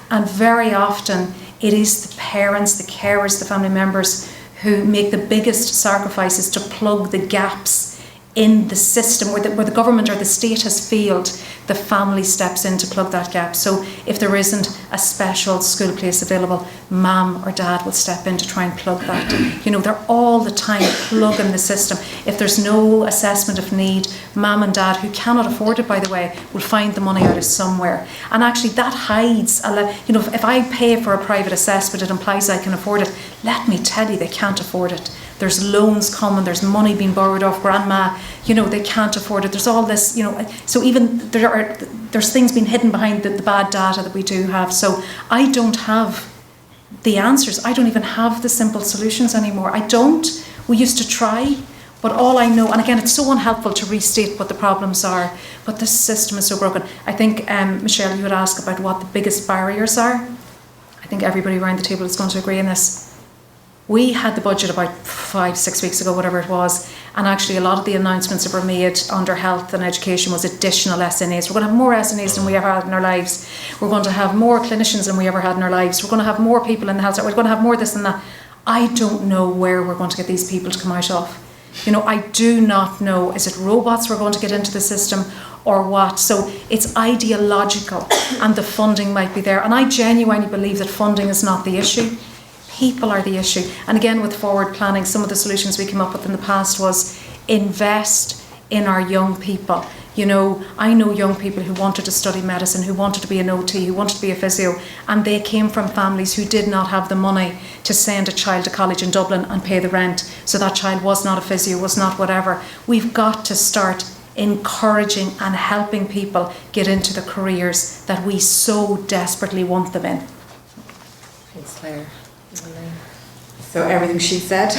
And very often it is the parents, the carers, the family members who make the biggest sacrifices to plug the gaps in the system where the government or the state has failed, the family steps in to plug that gap. So if there isn't a special school place available, mum or dad will step in to try and plug that. You know, they're all the time plugging the system. If there's no assessment of need, mum and dad, who cannot afford it, by the way, will find the money out of somewhere. And actually that hides a lot. You know, if I pay for a private assessment, it implies I can afford it. Let me tell you, they can't afford it. There's loans coming, there's money being borrowed off grandma, you know, they can't afford it. There's all this, you know, so even there's things being hidden behind the bad data that we do have. So I don't have the answers. I don't even have the simple solutions anymore. I don't. We used to try, but all I know, and again, it's so unhelpful to restate what the problems are, but the system is so broken. I think, Michelle, you would ask about what the biggest barriers are. I think everybody around the table is going to agree on this. We had the budget about 5-6 weeks ago, whatever it was, and actually a lot of the announcements that were made under health and education was additional SNAs. We're going to have more SNAs than we ever had in our lives. We're going to have more clinicians than we ever had in our lives. We're going to have more people in the health sector. We're going to have more this and that. I don't know where we're going to get these people to come out of. You know, I do not know. Is it robots we're going to get into the system or what? So it's ideological, and the funding might be there. And I genuinely believe that funding is not the issue. People are the issue. And again, with forward planning, some of the solutions we came up with in the past was invest in our young people. You know, I know young people who wanted to study medicine, who wanted to be an OT, who wanted to be a physio, and they came from families who did not have the money to send a child to college in Dublin and pay the rent. So that child was not a physio, was not whatever. We've got to start encouraging and helping people get into the careers that we so desperately want them in. Thanks, Claire. So everything she said,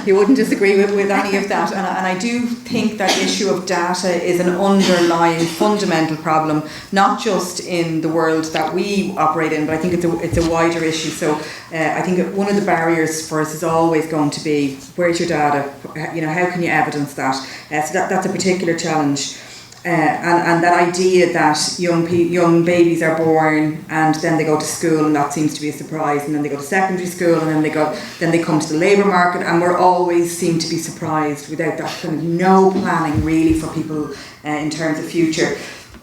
you wouldn't disagree with any of that. And I do think that issue of data is an underlying fundamental problem, not just in the world that we operate in, but I think it's a wider issue. So I think one of the barriers for us is always going to be, where's your data? You know, how can you evidence that? So that's a particular challenge. And that idea that young babies are born and then they go to school and that seems to be a surprise, and then they go to secondary school and then they come to the labour market, and we're always seem to be surprised without that kind of no planning really for people in terms of future.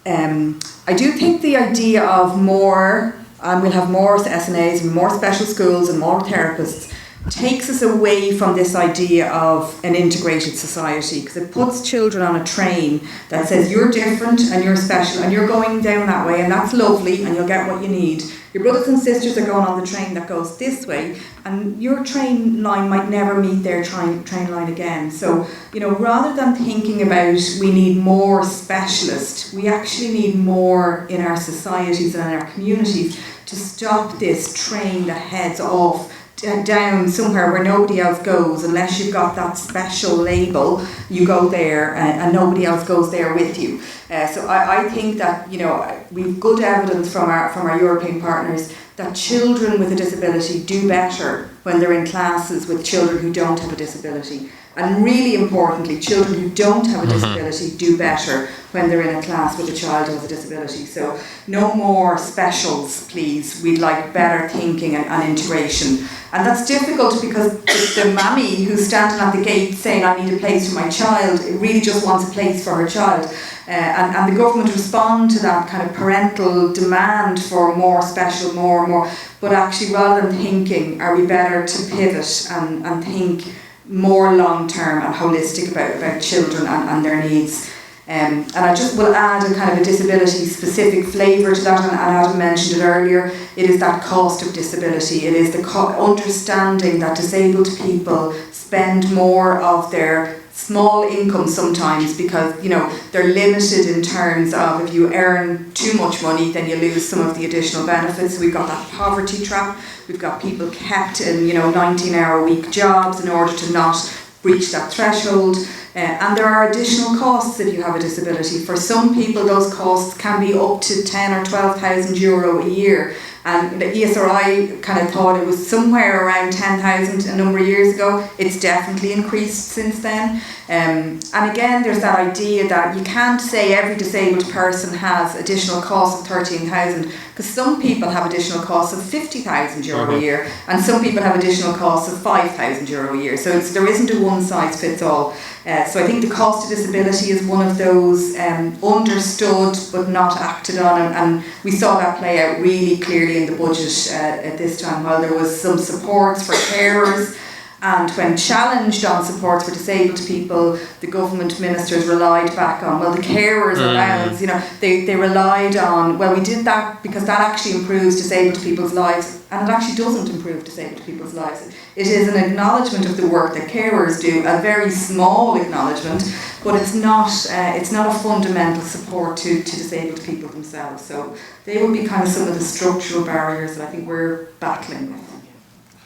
I do think the idea of more, and we'll have more SNAs and more special schools and more therapists, takes us away from this idea of an integrated society, because it puts children on a train that says you're different and you're special and you're going down that way, and that's lovely and you'll get what you need. Your brothers and sisters are going on the train that goes this way, and your train line might never meet their train line again. So, you know, rather than thinking about we need more specialists, we actually need more in our societies and in our communities to stop this train that heads off down somewhere where nobody else goes. Unless you've got that special label, you go there and nobody else goes there with you. So I think that, you know, we've good evidence from our European partners that children with a disability do better when they're in classes with children who don't have a disability. And really importantly, children who don't have a disability do better when they're in a class with a child who has a disability. So no more specials, please. We'd like better thinking and integration. And that's difficult because the mammy who's standing at the gate saying, I need a place for my child, really just wants a place for her child. And the government respond to that kind of parental demand for more special, more. But actually, rather than thinking, are we better to pivot and think more long-term and holistic about children and their needs. And I just will add a kind of a disability-specific flavour to that, and Adam mentioned it earlier. It is that cost of disability. It is the understanding that disabled people spend more of their small income sometimes because, you know, they're limited in terms of if you earn too much money, then you lose some of the additional benefits. We've got that poverty trap. We've got people kept in, 19-hour-a-week jobs in order to not breach that threshold. And there are additional costs if you have a disability. For some people, those costs can be up to 10 or 12,000 euro a year. And the ESRI kind of thought it was somewhere around 10,000 a number of years ago. It's definitely increased since then. And again, there's that idea that you can't say every disabled person has additional costs of 13,000, because some people have additional costs of 50,000 euro a year, and some people have additional costs of 5,000 euro a year. So there isn't a one size fits all. So I think the cost of disability is one of those understood but not acted on, and we saw that play out really clearly in the budget at this time. While there was some supports for carers, and when challenged on supports for disabled people, the government ministers relied back on, well, the carers allowance, they relied on, well, we did that because that actually improves disabled people's lives, and it actually doesn't improve disabled people's lives. It is an acknowledgement of the work that carers do, a very small acknowledgement, but it's not a fundamental support to disabled people themselves. So they would be kind of some of the structural barriers that I think we're battling with.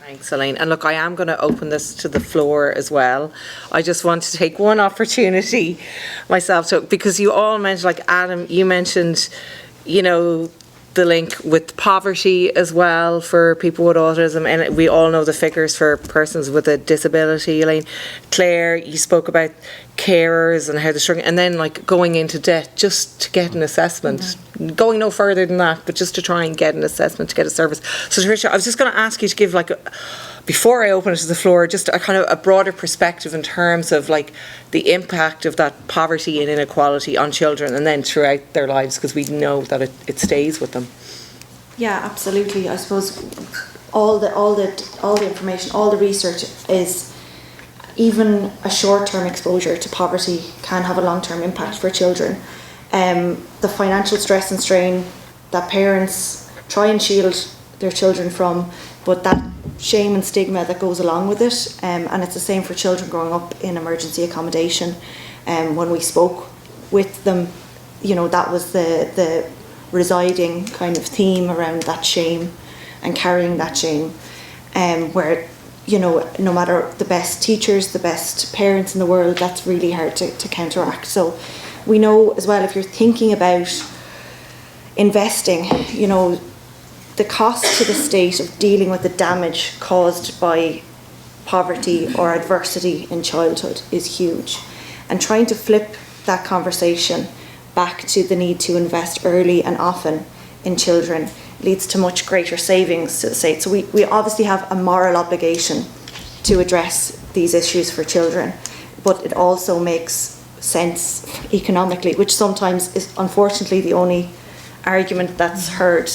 Thanks, Elaine. And look, I am going to open this to the floor as well. I just want to take one opportunity myself because you all mentioned, like Adam, you mentioned, the link with poverty as well for people with autism, and we all know the figures for persons with a disability. Elaine, Claire, you spoke about carers and how they're struggling, and then like going into debt just to get an assessment, going no further than that, but just to try and get an assessment to get a service. So Tricia, I was just going to ask you to give before I open it to the floor, just a kind of a broader perspective in terms of like the impact of that poverty and inequality on children and then throughout their lives, because we know that it stays with them. Yeah, absolutely. I suppose all the information, all the research is even a short-term exposure to poverty can have a long-term impact for children. The financial stress and strain that parents try and shield their children from, but that shame and stigma that goes along with it, and it's the same for children growing up in emergency accommodation. When we spoke with them, that was the residing kind of theme around that shame and carrying that shame, where no matter the best teachers, the best parents in the world, that's really hard to counteract. So we know as well, if you're thinking about investing, the cost to the state of dealing with the damage caused by poverty or adversity in childhood is huge. And trying to flip that conversation back to the need to invest early and often in children leads to much greater savings to the state. So we obviously have a moral obligation to address these issues for children, but it also makes sense economically, which sometimes is unfortunately the only argument that's heard.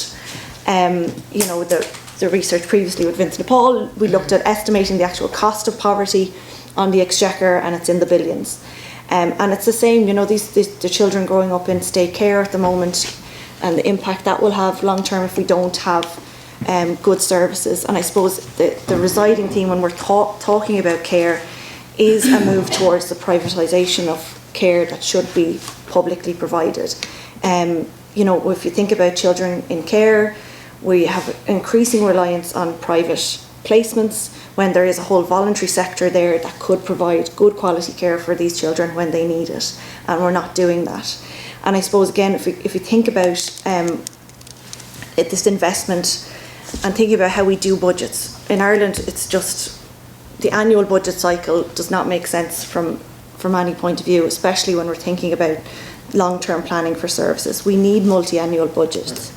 The research previously with Vincent Paul, we looked at estimating the actual cost of poverty on the exchequer, and it's in the billions. And it's the same, the children growing up in state care at the moment, and the impact that will have long term if we don't have good services. And I suppose the residing theme when we're talking about care is a move towards the privatisation of care that should be publicly provided. If you think about children in care, we have increasing reliance on private placements when there is a whole voluntary sector there that could provide good quality care for these children when they need it, and we're not doing that. And I suppose again, if you think about this investment and thinking about how we do budgets in Ireland, it's just the annual budget cycle does not make sense from any point of view, especially when we're thinking about long-term planning for services. We need multi-annual budgets.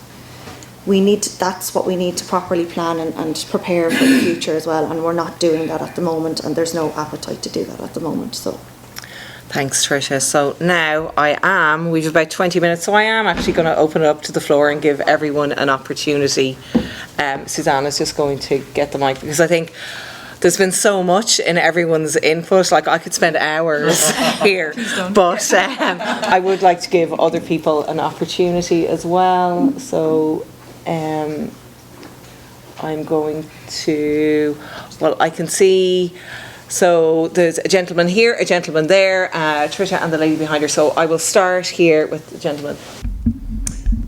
That's what we need to properly plan and prepare for the future as well, and we're not doing that at the moment, and there's no appetite to do that at the moment. So thanks, Tricia. So now we've about 20 minutes, so I am actually going to open it up to the floor and give everyone an opportunity. Susanna's just going to get the mic, because I think there's been so much in everyone's input. Like, I could spend hours here, but I would like to give other people an opportunity as well. So I'm going to, I can see, so there's a gentleman here, a gentleman there, Tricia and the lady behind her. So I will start here with the gentleman.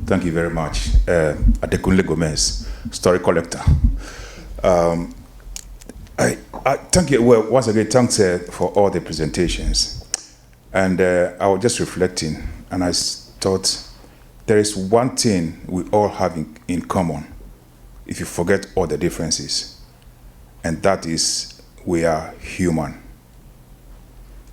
Thank you very much. Adekunle Gomez, story collector. I thank you. Well, once again, thanks for all the presentations. And I was just reflecting, and I thought there is one thing we all have in common, if you forget all the differences, and that is we are human.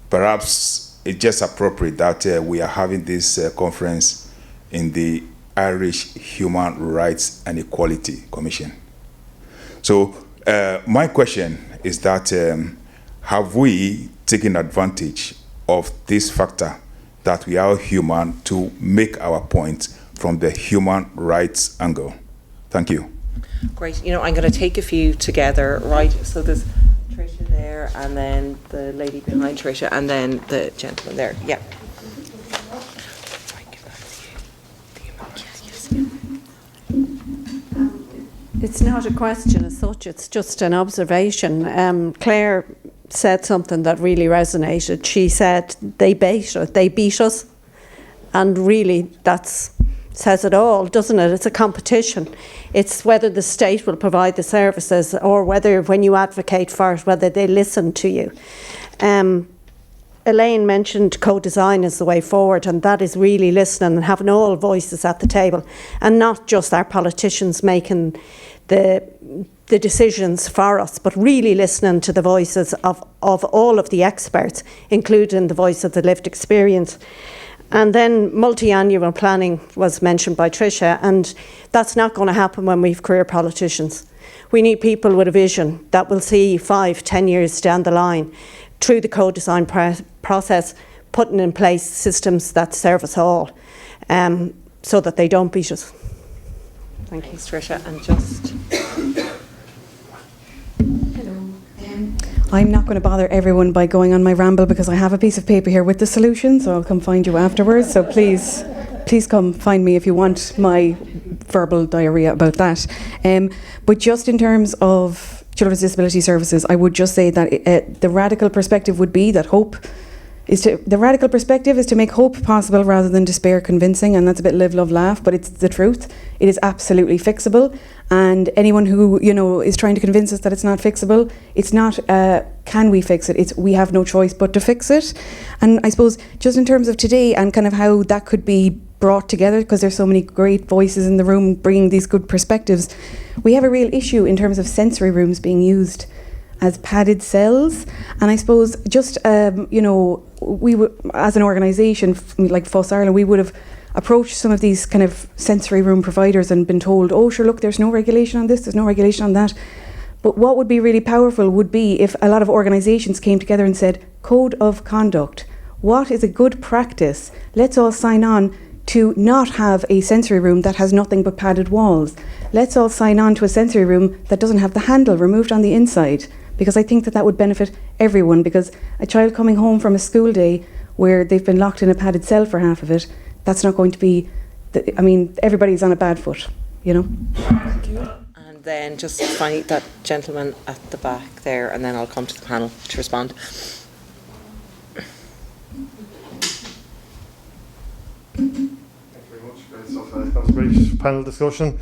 Perhaps it's just appropriate that we are having this conference in the Irish Human Rights and Equality Commission. So my question is that have we taken advantage of this factor that we are human to make our point from the human rights angle? Thank you. Great. You know, I'm going to take a few together, right? So there's Tricia there, and then the lady behind Tricia, and then the gentleman there. Yeah. It's not a question as such, it's just an observation. Claire said something that really resonated. She said they beat us, and really that says it all, doesn't it? It's a competition. It's whether the state will provide the services, or whether when you advocate for it, whether they listen to you. Elaine mentioned co-design as the way forward, and that is really listening and having all voices at the table, and not just our politicians making the decisions for us, but really listening to the voices of all of the experts, including the voice of the lived experience. And then multi-annual planning was mentioned by Tricia, and that's not going to happen when we've career politicians. We need people with a vision that will see 5-10 years down the line through the co-design process, putting in place systems that serve us all, so that they don't beat us. Thank you. Thanks, Tricia. And just... I'm not going to bother everyone by going on my ramble, because I have a piece of paper here with the solution, so I'll come find you afterwards. So please come find me if you want my verbal diarrhea about that. But just in terms of Children's Disability Services, I would just say that the radical perspective would be that the radical perspective is to make hope possible rather than despair convincing, and that's a bit live, love, laugh, but it's the truth. It is absolutely fixable, and anyone who is trying to convince us that it's not fixable, it's not can we fix it, it's we have no choice but to fix it. And I suppose just in terms of today and kind of how that could be brought together, because there's so many great voices in the room bringing these good perspectives, we have a real issue in terms of sensory rooms being used as padded cells. And I suppose just we would, as an organisation like FUS Ireland, we would have approached some of these kind of sensory room providers and been told, oh sure, look, there's no regulation on this, there's no regulation on that. But what would be really powerful would be if a lot of organisations came together and said, code of conduct, what is a good practice? Let's all sign on to not have a sensory room that has nothing but padded walls. Let's all sign on to a sensory room that doesn't have the handle removed on the inside, because I think that would benefit everyone, because a child coming home from a school day where they've been locked in a padded cell for half of it, that's not going to be, everybody's on a bad foot, Thank you. And then just finally that gentleman at the back there, and then I'll come to the panel to respond. Thank you very much. Great stuff. That was a great panel discussion.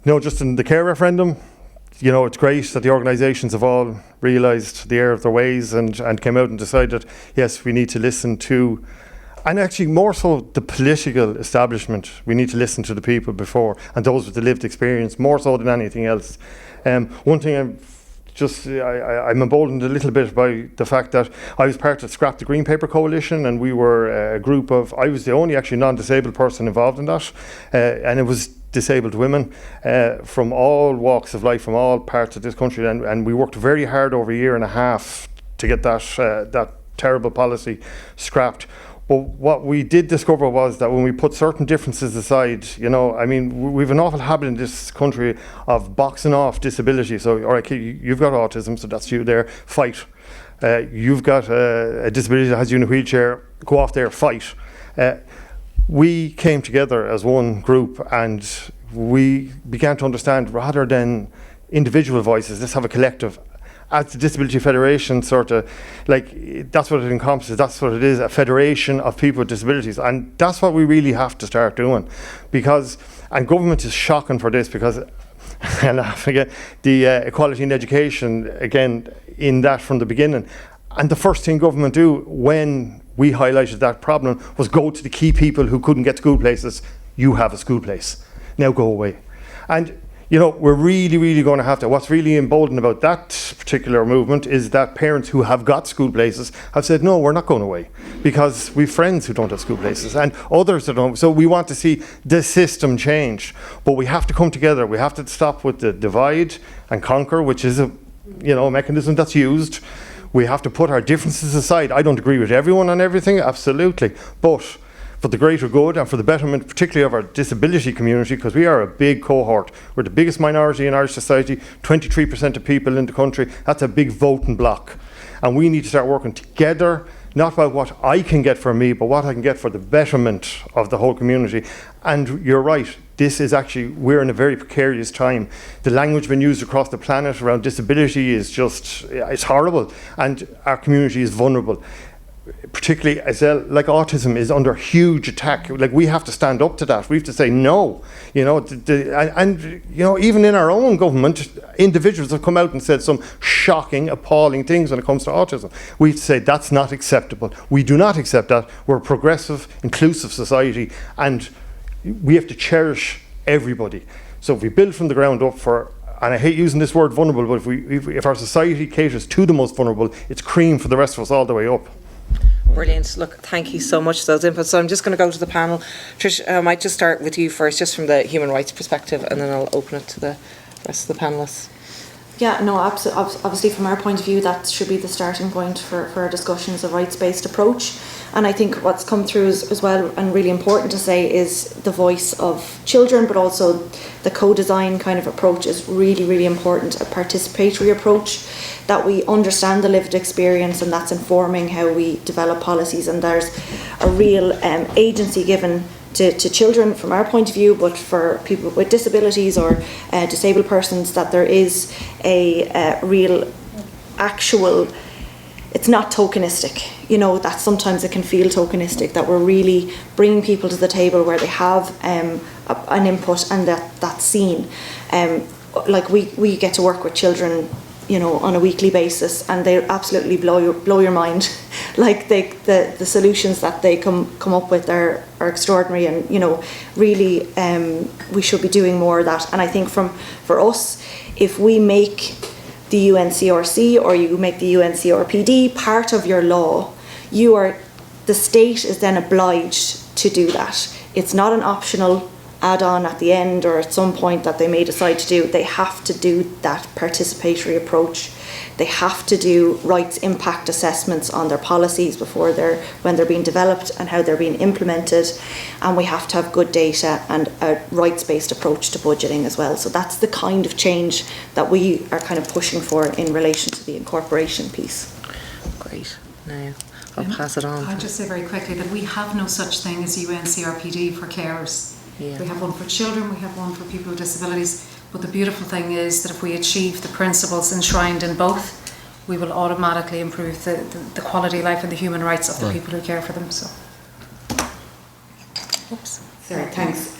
Just in the care referendum, it's great that the organisations have all realised the error of their ways and came out and decided, yes, we need to listen to, and actually more so the political establishment, we need to listen to the people before, and those with the lived experience, more so than anything else. One thing I'm emboldened a little bit by the fact that I was part of Scrap the Green Paper Coalition, and we were a group of, I was the only actually non-disabled person involved in that, and it was disabled women from all walks of life, from all parts of this country, and we worked very hard over a year and a half to get that terrible policy scrapped. But what we did discover was that when we put certain differences aside, we've an awful habit in this country of boxing off disability. So, all right, you've got autism, so that's you there, fight. You've got a disability that has you in a wheelchair, go off there, fight. We came together as one group and we began to understand, rather than individual voices, let's have a collective. As the Disability Federation that's what it encompasses, that's what it is, a federation of people with disabilities. And that's what we really have to start doing, and government is shocking for this, because and I forget the equality in education, again, in that from the beginning. And the first thing government do when we highlighted that problem was go to the key people who couldn't get school places. You have a school place, now go away. And you know, we're really, really going to have to. What's really emboldened about that particular movement is that parents who have got school places have said, no, we're not going away, because we've friends who don't have school places and others that don't. So we want to see the system change, but we have to come together. We have to stop with the divide and conquer, which is a mechanism that's used. We have to put our differences aside. I don't agree with everyone on everything, absolutely, but for the greater good and for the betterment, particularly of our disability community, because we are a big cohort. We're the biggest minority in Irish society, 23% of people in the country. That's a big voting bloc. And we need to start working together, not about what I can get for me, but what I can get for the betterment of the whole community. And you're right, this is actually, we're in a very precarious time. The language being used across the planet around disability is just, it's horrible. And our community is vulnerable. Particularly as like autism is under huge attack. Like, we have to stand up to that. We have to say no. Even in our own government, individuals have come out and said some shocking, appalling things when it comes to autism. We have to say that's not acceptable. We do not accept that. We're a progressive, inclusive society, and we have to cherish everybody. So if we build from the ground up and I hate using this word vulnerable, but if our society caters to the most vulnerable, it's cream for the rest of us all the way up. Brilliant. Look, thank you so much for those inputs. So I'm just going to go to the panel. Trish, I might just start with you first, just from the human rights perspective, and then I'll open it to the rest of the panellists. Yeah, no, obviously from our point of view, that should be the starting point for our discussions of rights-based approach. And I think what's come through as well, and really important to say, is the voice of children, but also the co-design kind of approach is really, really important, a participatory approach, that we understand the lived experience, and that's informing how we develop policies, and there's a real agency given to children from our point of view, but for people with disabilities or disabled persons, that there is a real actual, it's not tokenistic, that sometimes it can feel tokenistic, that we're really bringing people to the table where they have an input, and that's seen. Like we get to work with children on a weekly basis, and they absolutely blow your mind. Like the solutions that they come up with are extraordinary, and really we should be doing more of that. And I think for us, if we make the UNCRC or you make the UNCRPD part of your law, the state is then obliged to do that. It's not an optional add-on at the end or at some point that they may decide to do. They have to do that participatory approach. They have to do rights impact assessments on their policies when they're being developed and how they're being implemented, and we have to have good data and a rights-based approach to budgeting as well. So that's the kind of change that we are kind of pushing for in relation to the incorporation piece. Great. Now I'll pass it on. I'll just say very quickly that we have no such thing as UNCRPD for carers. Yeah. We have one for children, we have one for people with disabilities, but the beautiful thing is that if we achieve the principles enshrined in both, we will automatically improve the quality of life and the human rights of the people who care for them. So, oops. Sorry, thanks.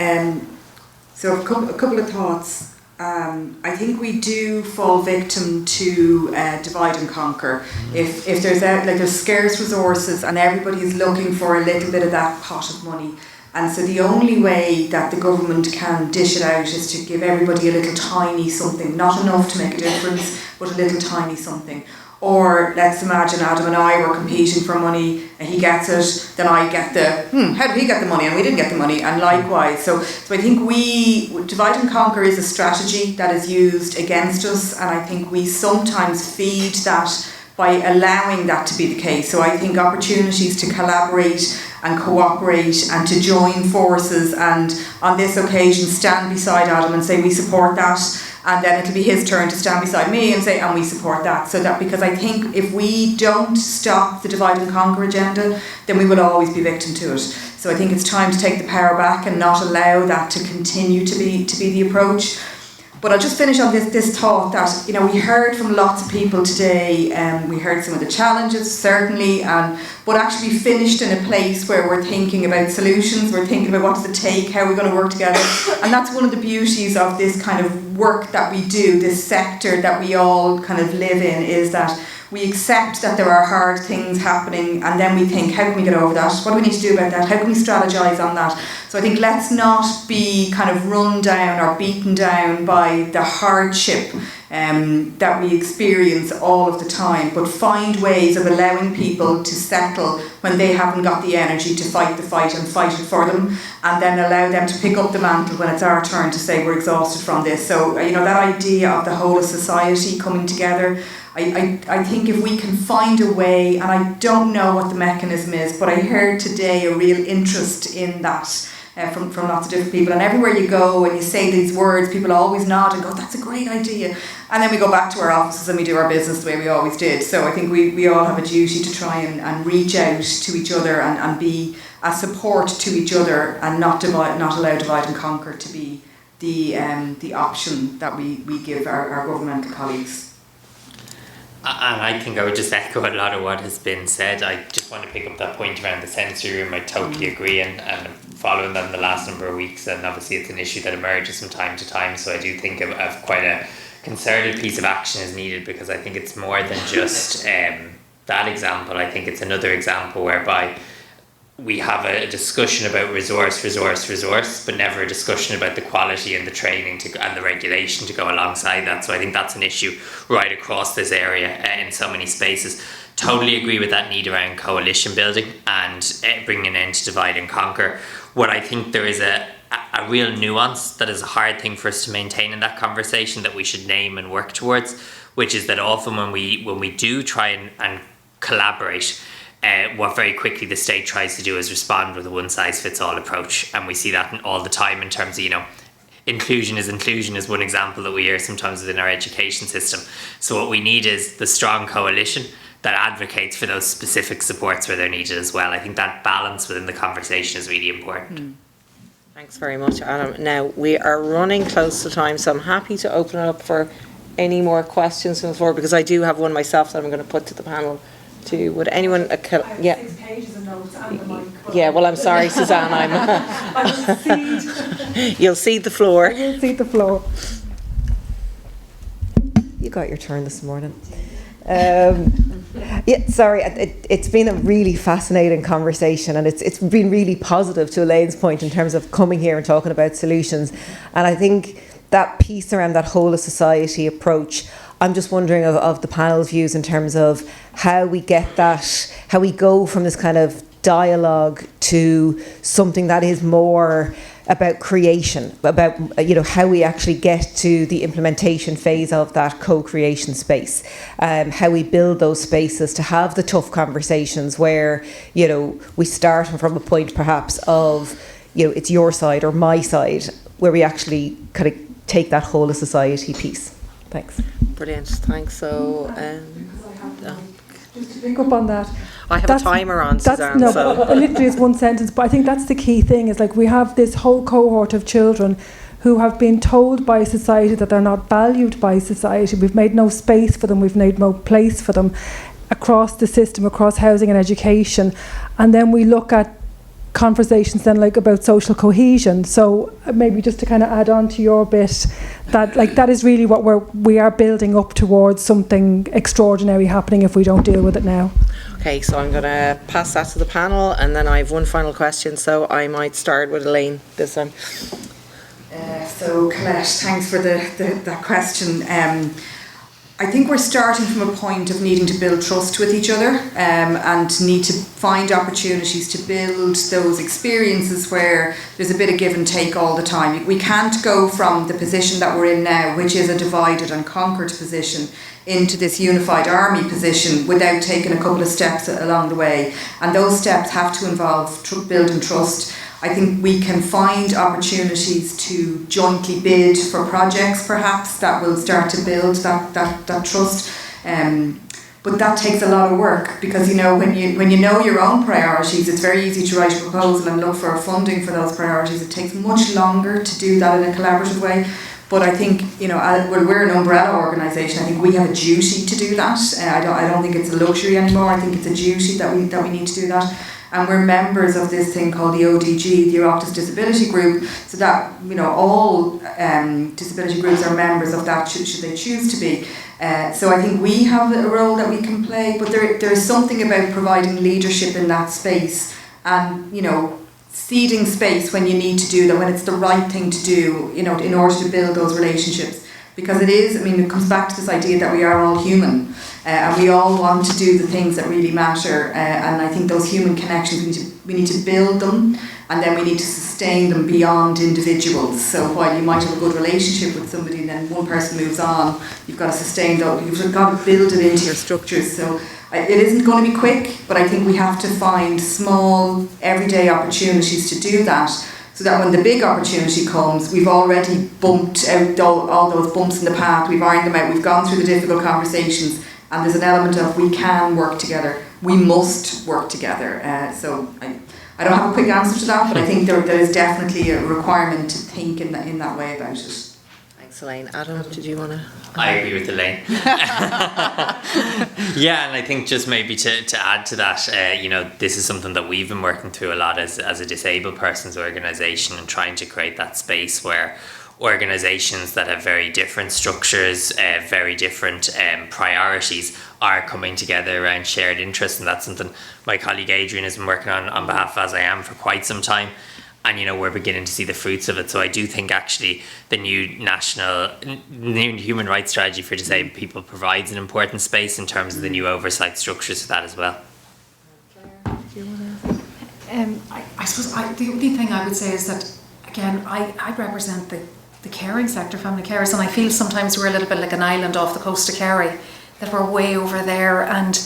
So a couple of thoughts. I think we do fall victim to divide and conquer. If there's scarce resources and everybody is looking for a little bit of that pot of money. And so the only way that the government can dish it out is to give everybody a little tiny something, not enough to make a difference, but a little tiny something. Or let's imagine Adam and I were competing for money and he gets it, then I get how did he get the money and we didn't get the money, and likewise. So I think divide and conquer is a strategy that is used against us, and I think we sometimes feed that by allowing that to be the case. So I think opportunities to collaborate and cooperate and to join forces, and on this occasion stand beside Adam and say we support that, and then it'll be his turn to stand beside me and say and we support that. So that, because I think if we don't stop the divide and conquer agenda, then we will always be victim to it. So I think it's time to take the power back and not allow that to continue to be the approach. But I'll just finish on this thought that, we heard from lots of people today, we heard some of the challenges, certainly, but actually finished in a place where we're thinking about solutions, we're thinking about what does it take, how we're going to work together. And that's one of the beauties of this kind of work that we do, this sector that we all kind of live in, is that we accept that there are hard things happening, and then we think, how can we get over that? What do we need to do about that? How can we strategise on that? So I think let's not be kind of run down or beaten down by the hardship that we experience all of the time, but find ways of allowing people to settle when they haven't got the energy to fight the fight and fight it for them, and then allow them to pick up the mantle when it's our turn to say we're exhausted from this. So, that idea of the whole of society coming together, I think if we can find a way, and I don't know what the mechanism is, but I heard today a real interest in that from lots of different people. And everywhere you go and you say these words, people always nod and go, that's a great idea. And then we go back to our offices and we do our business the way we always did. So I think we all have a duty to try and reach out to each other and be a support to each other, and not allow divide and conquer to be the option that we give our governmental colleagues. And I think I would just echo a lot of what has been said. I just want to pick up that point around the sensory room. I totally agree, and following them the last number of weeks, and obviously it's an issue that emerges from time to time, so I do think of quite a concerted piece of action is needed, because I think it's more than just that example. I think it's another example whereby we have a discussion about resource, but never a discussion about the quality and the training and the regulation to go alongside that. So I think that's an issue right across this area in so many spaces. Totally agree with that need around coalition building and bringing an end to divide and conquer. What I think there is a real nuance that is a hard thing for us to maintain in that conversation that we should name and work towards, which is that often when we do try and collaborate, what very quickly the state tries to do is respond with a one-size-fits-all approach, and we see that all the time in terms of, inclusion is one example that we hear sometimes within our education system. So what we need is the strong coalition that advocates for those specific supports where they're needed as well. I think that balance within the conversation is really important. Thanks very much, Adam. Now, we are running close to time, so I'm happy to open it up for any more questions from the floor, because I do have one myself that I'm going to put to the panel. Would anyone? I have 6 pages of notes and the mic. Yeah, well, I'm sorry, Suzanne. I will cede. You'll cede the floor. I will cede the floor. You got your turn this morning. Sorry, it's been a really fascinating conversation, and it's been really positive, to Elaine's point, in terms of coming here and talking about solutions. And I think that piece around that whole of society approach, I'm just wondering of the panel's views in terms of how we get that, how we go from this kind of dialogue to something that is more about creation, about how we actually get to the implementation phase of that co-creation space, how we build those spaces to have the tough conversations where we start from a point perhaps of it's your side or my side, where we actually kind of take that whole of society piece. Thanks. Brilliant, thanks. So, just to pick up on that, I have a timer on, Suzanne. Literally it's one sentence, but I think that's the key thing, is we have this whole cohort of children who have been told by society that they're not valued by society. We've made no space for them, we've made no place for them across the system, across housing and education. And then we look at conversations then about social cohesion. So maybe just to kind of add on to your bit, that that is really what we are building up towards, something extraordinary happening if we don't deal with it now. Okay, so I'm going to pass that to the panel, and then I have one final question, so I might start with Elaine this time. So Colette, thanks for that question. I think we're starting from a point of needing to build trust with each other, and need to find opportunities to build those experiences where there's a bit of give and take all the time. We can't go from the position that we're in now, which is a divided and conquered position, into this unified army position without taking a couple of steps along the way. And those steps have to involve building trust. I think we can find opportunities to jointly bid for projects, perhaps, that will start to build that trust. But that takes a lot of work, because when you know your own priorities, it's very easy to write a proposal and look for funding for those priorities. It takes much longer to do that in a collaborative way. But I think we're an umbrella organisation. I think we have a duty to do that. I don't think it's a luxury anymore. I think it's a duty that we need to do that. and we're members of this thing called the ODG, the Autistic Disability Group, so that, you know, all disability groups are members of that should they choose to be. So I think we have a role that we can play, but there is something about providing leadership in that space, and, you know, ceding space when you need to do that, when it's the right thing to do, you know, in order to build those relationships. Because it is, I mean, it comes back to this idea that we are all human, and we all want to do the things that really matter, and I think those human connections, we need to build them, and then we need to sustain them beyond individuals. So while you might have a good relationship with somebody and then one person moves on, you've got to sustain that, you've got to build it into your structures. So it isn't going to be quick, but I think we have to find small, everyday opportunities to do that, so that when the big opportunity comes, we've already bumped out all those bumps in the path, we've ironed them out, we've gone through the difficult conversations, and there's an element of we can work together, we must work together. So I don't have a quick answer to that, but I think there is definitely a requirement to think in that way about it. Thanks, Elaine. Adam, did you want to? I agree with Elaine. Yeah, and I think just maybe to add to that, you know, this is something that we've been working through a lot as a disabled persons organisation, and trying to create that space where organisations that have very different structures, very different priorities are coming together around shared interests, and that's something my colleague Adrian has been working on behalf of AsIAm for quite some time. And, you know, we're beginning to see the fruits of it. So I do think actually the new new human rights strategy for disabled people provides an important space in terms of the new oversight structures for that as well. I suppose the only thing I would say is that, again, I represent the caring sector, family carers, and I feel sometimes we're a little bit like an island off the coast of Kerry, that we're way over there, and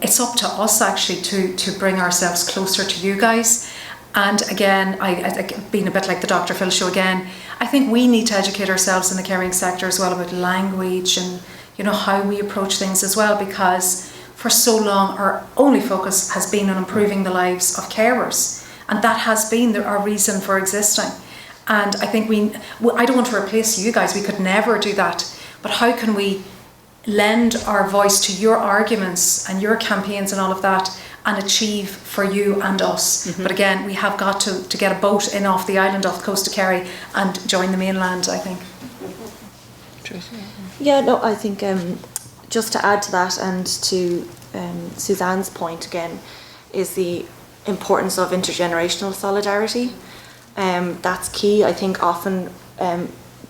it's up to us actually to bring ourselves closer to you guys. And again, I being a bit like the Dr. Phil show again, I think we need to educate ourselves in the caring sector as well about language and, you know, how we approach things as well, because for so long our only focus has been on improving the lives of carers, and that has been our reason for existing. And I think I don't want to replace you guys, we could never do that, but how can we lend our voice to your arguments and your campaigns and all of that, and achieve for you and us. But again, we have got to get a boat in off the island off the coast of Kerry and join the mainland, I think. Yeah, no, I think just to add to that, and to Suzanne's point again, is the importance of intergenerational solidarity. That's key. I think often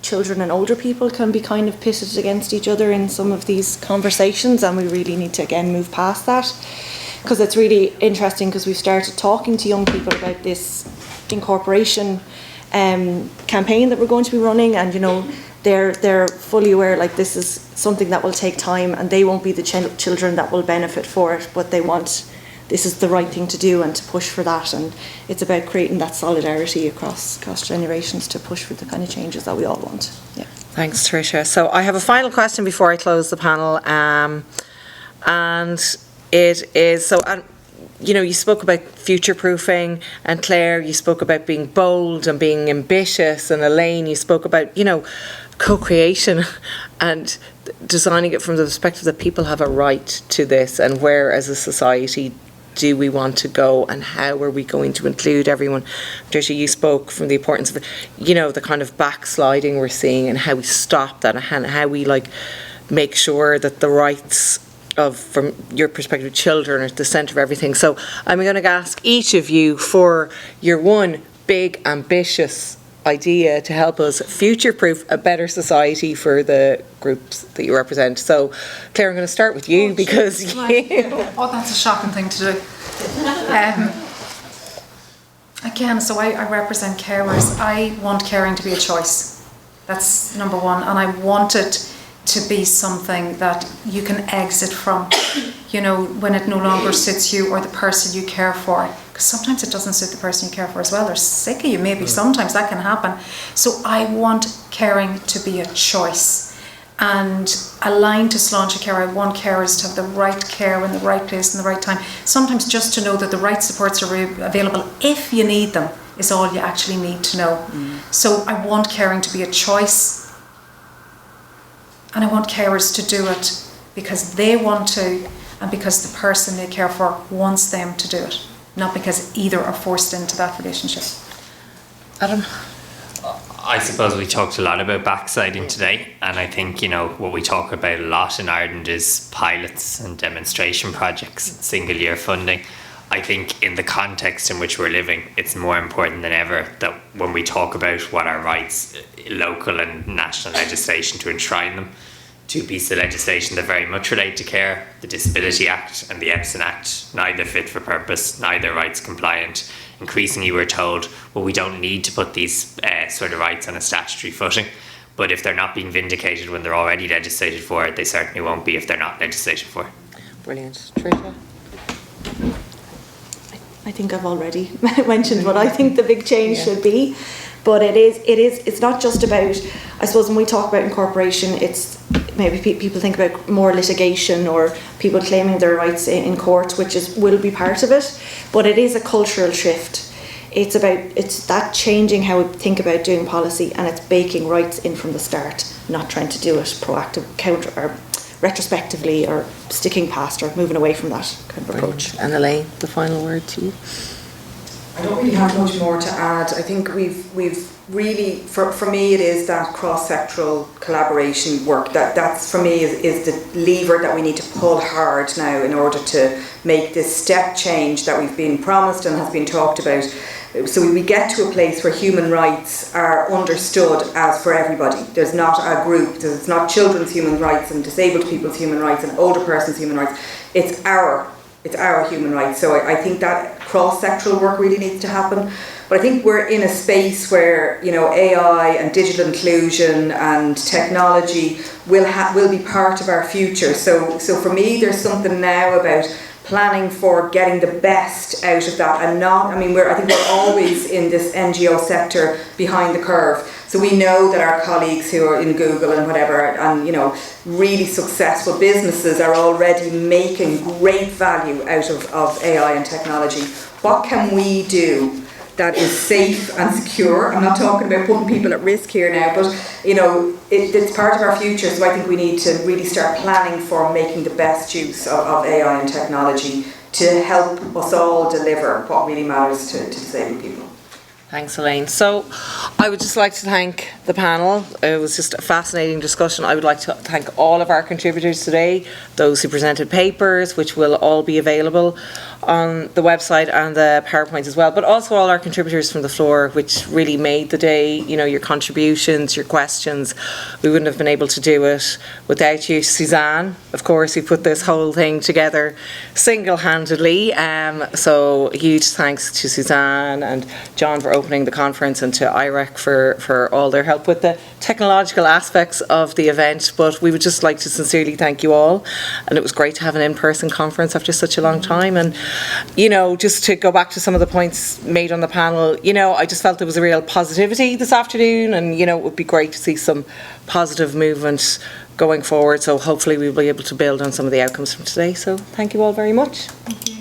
children and older people can be kind of pitted against each other in some of these conversations, and we really need to again move past that, because it's really interesting, because we've started talking to young people about this incorporation campaign that we're going to be running, and, you know, they're fully aware, like, this is something that will take time, and they won't be the children that will benefit for it, but this is the right thing to do and to push for that. And it's about creating that solidarity across generations to push for the kind of changes that we all want. Yeah. Thanks, Tricia. So I have a final question before I close the panel, and it is, you know, you spoke about future-proofing, and Claire, you spoke about being bold and being ambitious, and Elaine, you spoke about, you know, co-creation and designing it from the perspective that people have a right to this, and where as a society do we want to go, and how are we going to include everyone. Patricia, you spoke from the importance of, you know, the kind of backsliding we're seeing, and how we stop that, and how we, like, make sure that the rights of, from your perspective, children are at the centre of everything. So I'm going to ask each of you for your one big ambitious idea to help us future-proof a better society for the groups that you represent. So Claire, I'm going to start with you, because Oh, that's a shocking thing to do. Again, so I represent carers. I want caring to be a choice. That's number one, and I want it to be something that you can exit from, you know, when it no longer suits you or the person you care for. Because sometimes it doesn't suit the person you care for as well. They're sick of you, maybe. Sometimes that can happen. So I want caring to be a choice. And aligned to Sláinte Care, I want carers to have the right care in the right place in the right time. Sometimes just to know that the right supports are available if you need them is all you actually need to know. So I want caring to be a choice. And I want carers to do it because they want to, and because the person they care for wants them to do it. not because either are forced into that relationship. Adam? I suppose we talked a lot about backsliding today, and I think, you know, what we talk about a lot in Ireland is pilots and demonstration projects, single year funding. I think in the context in which we're living, it's more important than ever that when we talk about what our rights, local and national legislation to enshrine them, two pieces of legislation that very much relate to care, the Disability Act and the EPSIN Act, neither fit for purpose, neither rights compliant. Increasingly we're told, well, we don't need to put these sort of rights on a statutory footing, but if they're not being vindicated when they're already legislated for, they certainly won't be if they're not legislated for. Brilliant. Tricia? I think I've already mentioned what I think the big change should be, but it's not just about, I suppose when we talk about incorporation, it's maybe people think about more litigation or people claiming their rights in court, which will be part of it, but it is a cultural shift. It's that changing how we think about doing policy, and it's baking rights in from the start, not trying to do it proactive, counter or retrospectively, or sticking past or moving away from that kind of approach. And Elaine, the final word to you. I don't really have much more to add. I think we've really, for me, it is that cross-sectoral collaboration work that's for me is the lever that we need to pull hard now in order to make this step change that we've been promised and has been talked about. So we get to a place where human rights are understood as for everybody. There's not a group, it's not children's human rights and disabled people's human rights and older person's human rights. It's our human rights. So I think that cross-sectoral work really needs to happen. But I think we're in a space where, you know, AI and digital inclusion and technology will be part of our future. So for me, there's something now about planning for getting the best out of that, and I think we're always in this NGO sector behind the curve. So we know that our colleagues who are in Google and whatever, and, you know, really successful businesses are already making great value out of AI and technology. What can we do that is safe and secure? I'm not talking about putting people at risk here now, but, you know, it's part of our future, so I think we need to really start planning for making the best use of AI and technology to help us all deliver what really matters to disabled people. Thanks, Elaine. So I would just like to thank the panel. It was just a fascinating discussion. I would like to thank all of our contributors today, those who presented papers, which will all be available on the website and the PowerPoints as well, but also all our contributors from the floor, which really made the day, you know, your contributions, your questions. We wouldn't have been able to do it without you. Suzanne, of course, who put this whole thing together single-handedly. So huge thanks to Suzanne and John for opening the conference, and to IREC for all their help with the technological aspects of the event. But we would just like to sincerely thank you all, and it was great to have an in-person conference after such a long time. And, you know, just to go back to some of the points made on the panel, you know, I just felt there was a real positivity this afternoon, and, you know, it would be great to see some positive movement going forward. So hopefully we'll be able to build on some of the outcomes from today. So thank you all very much. Thank you.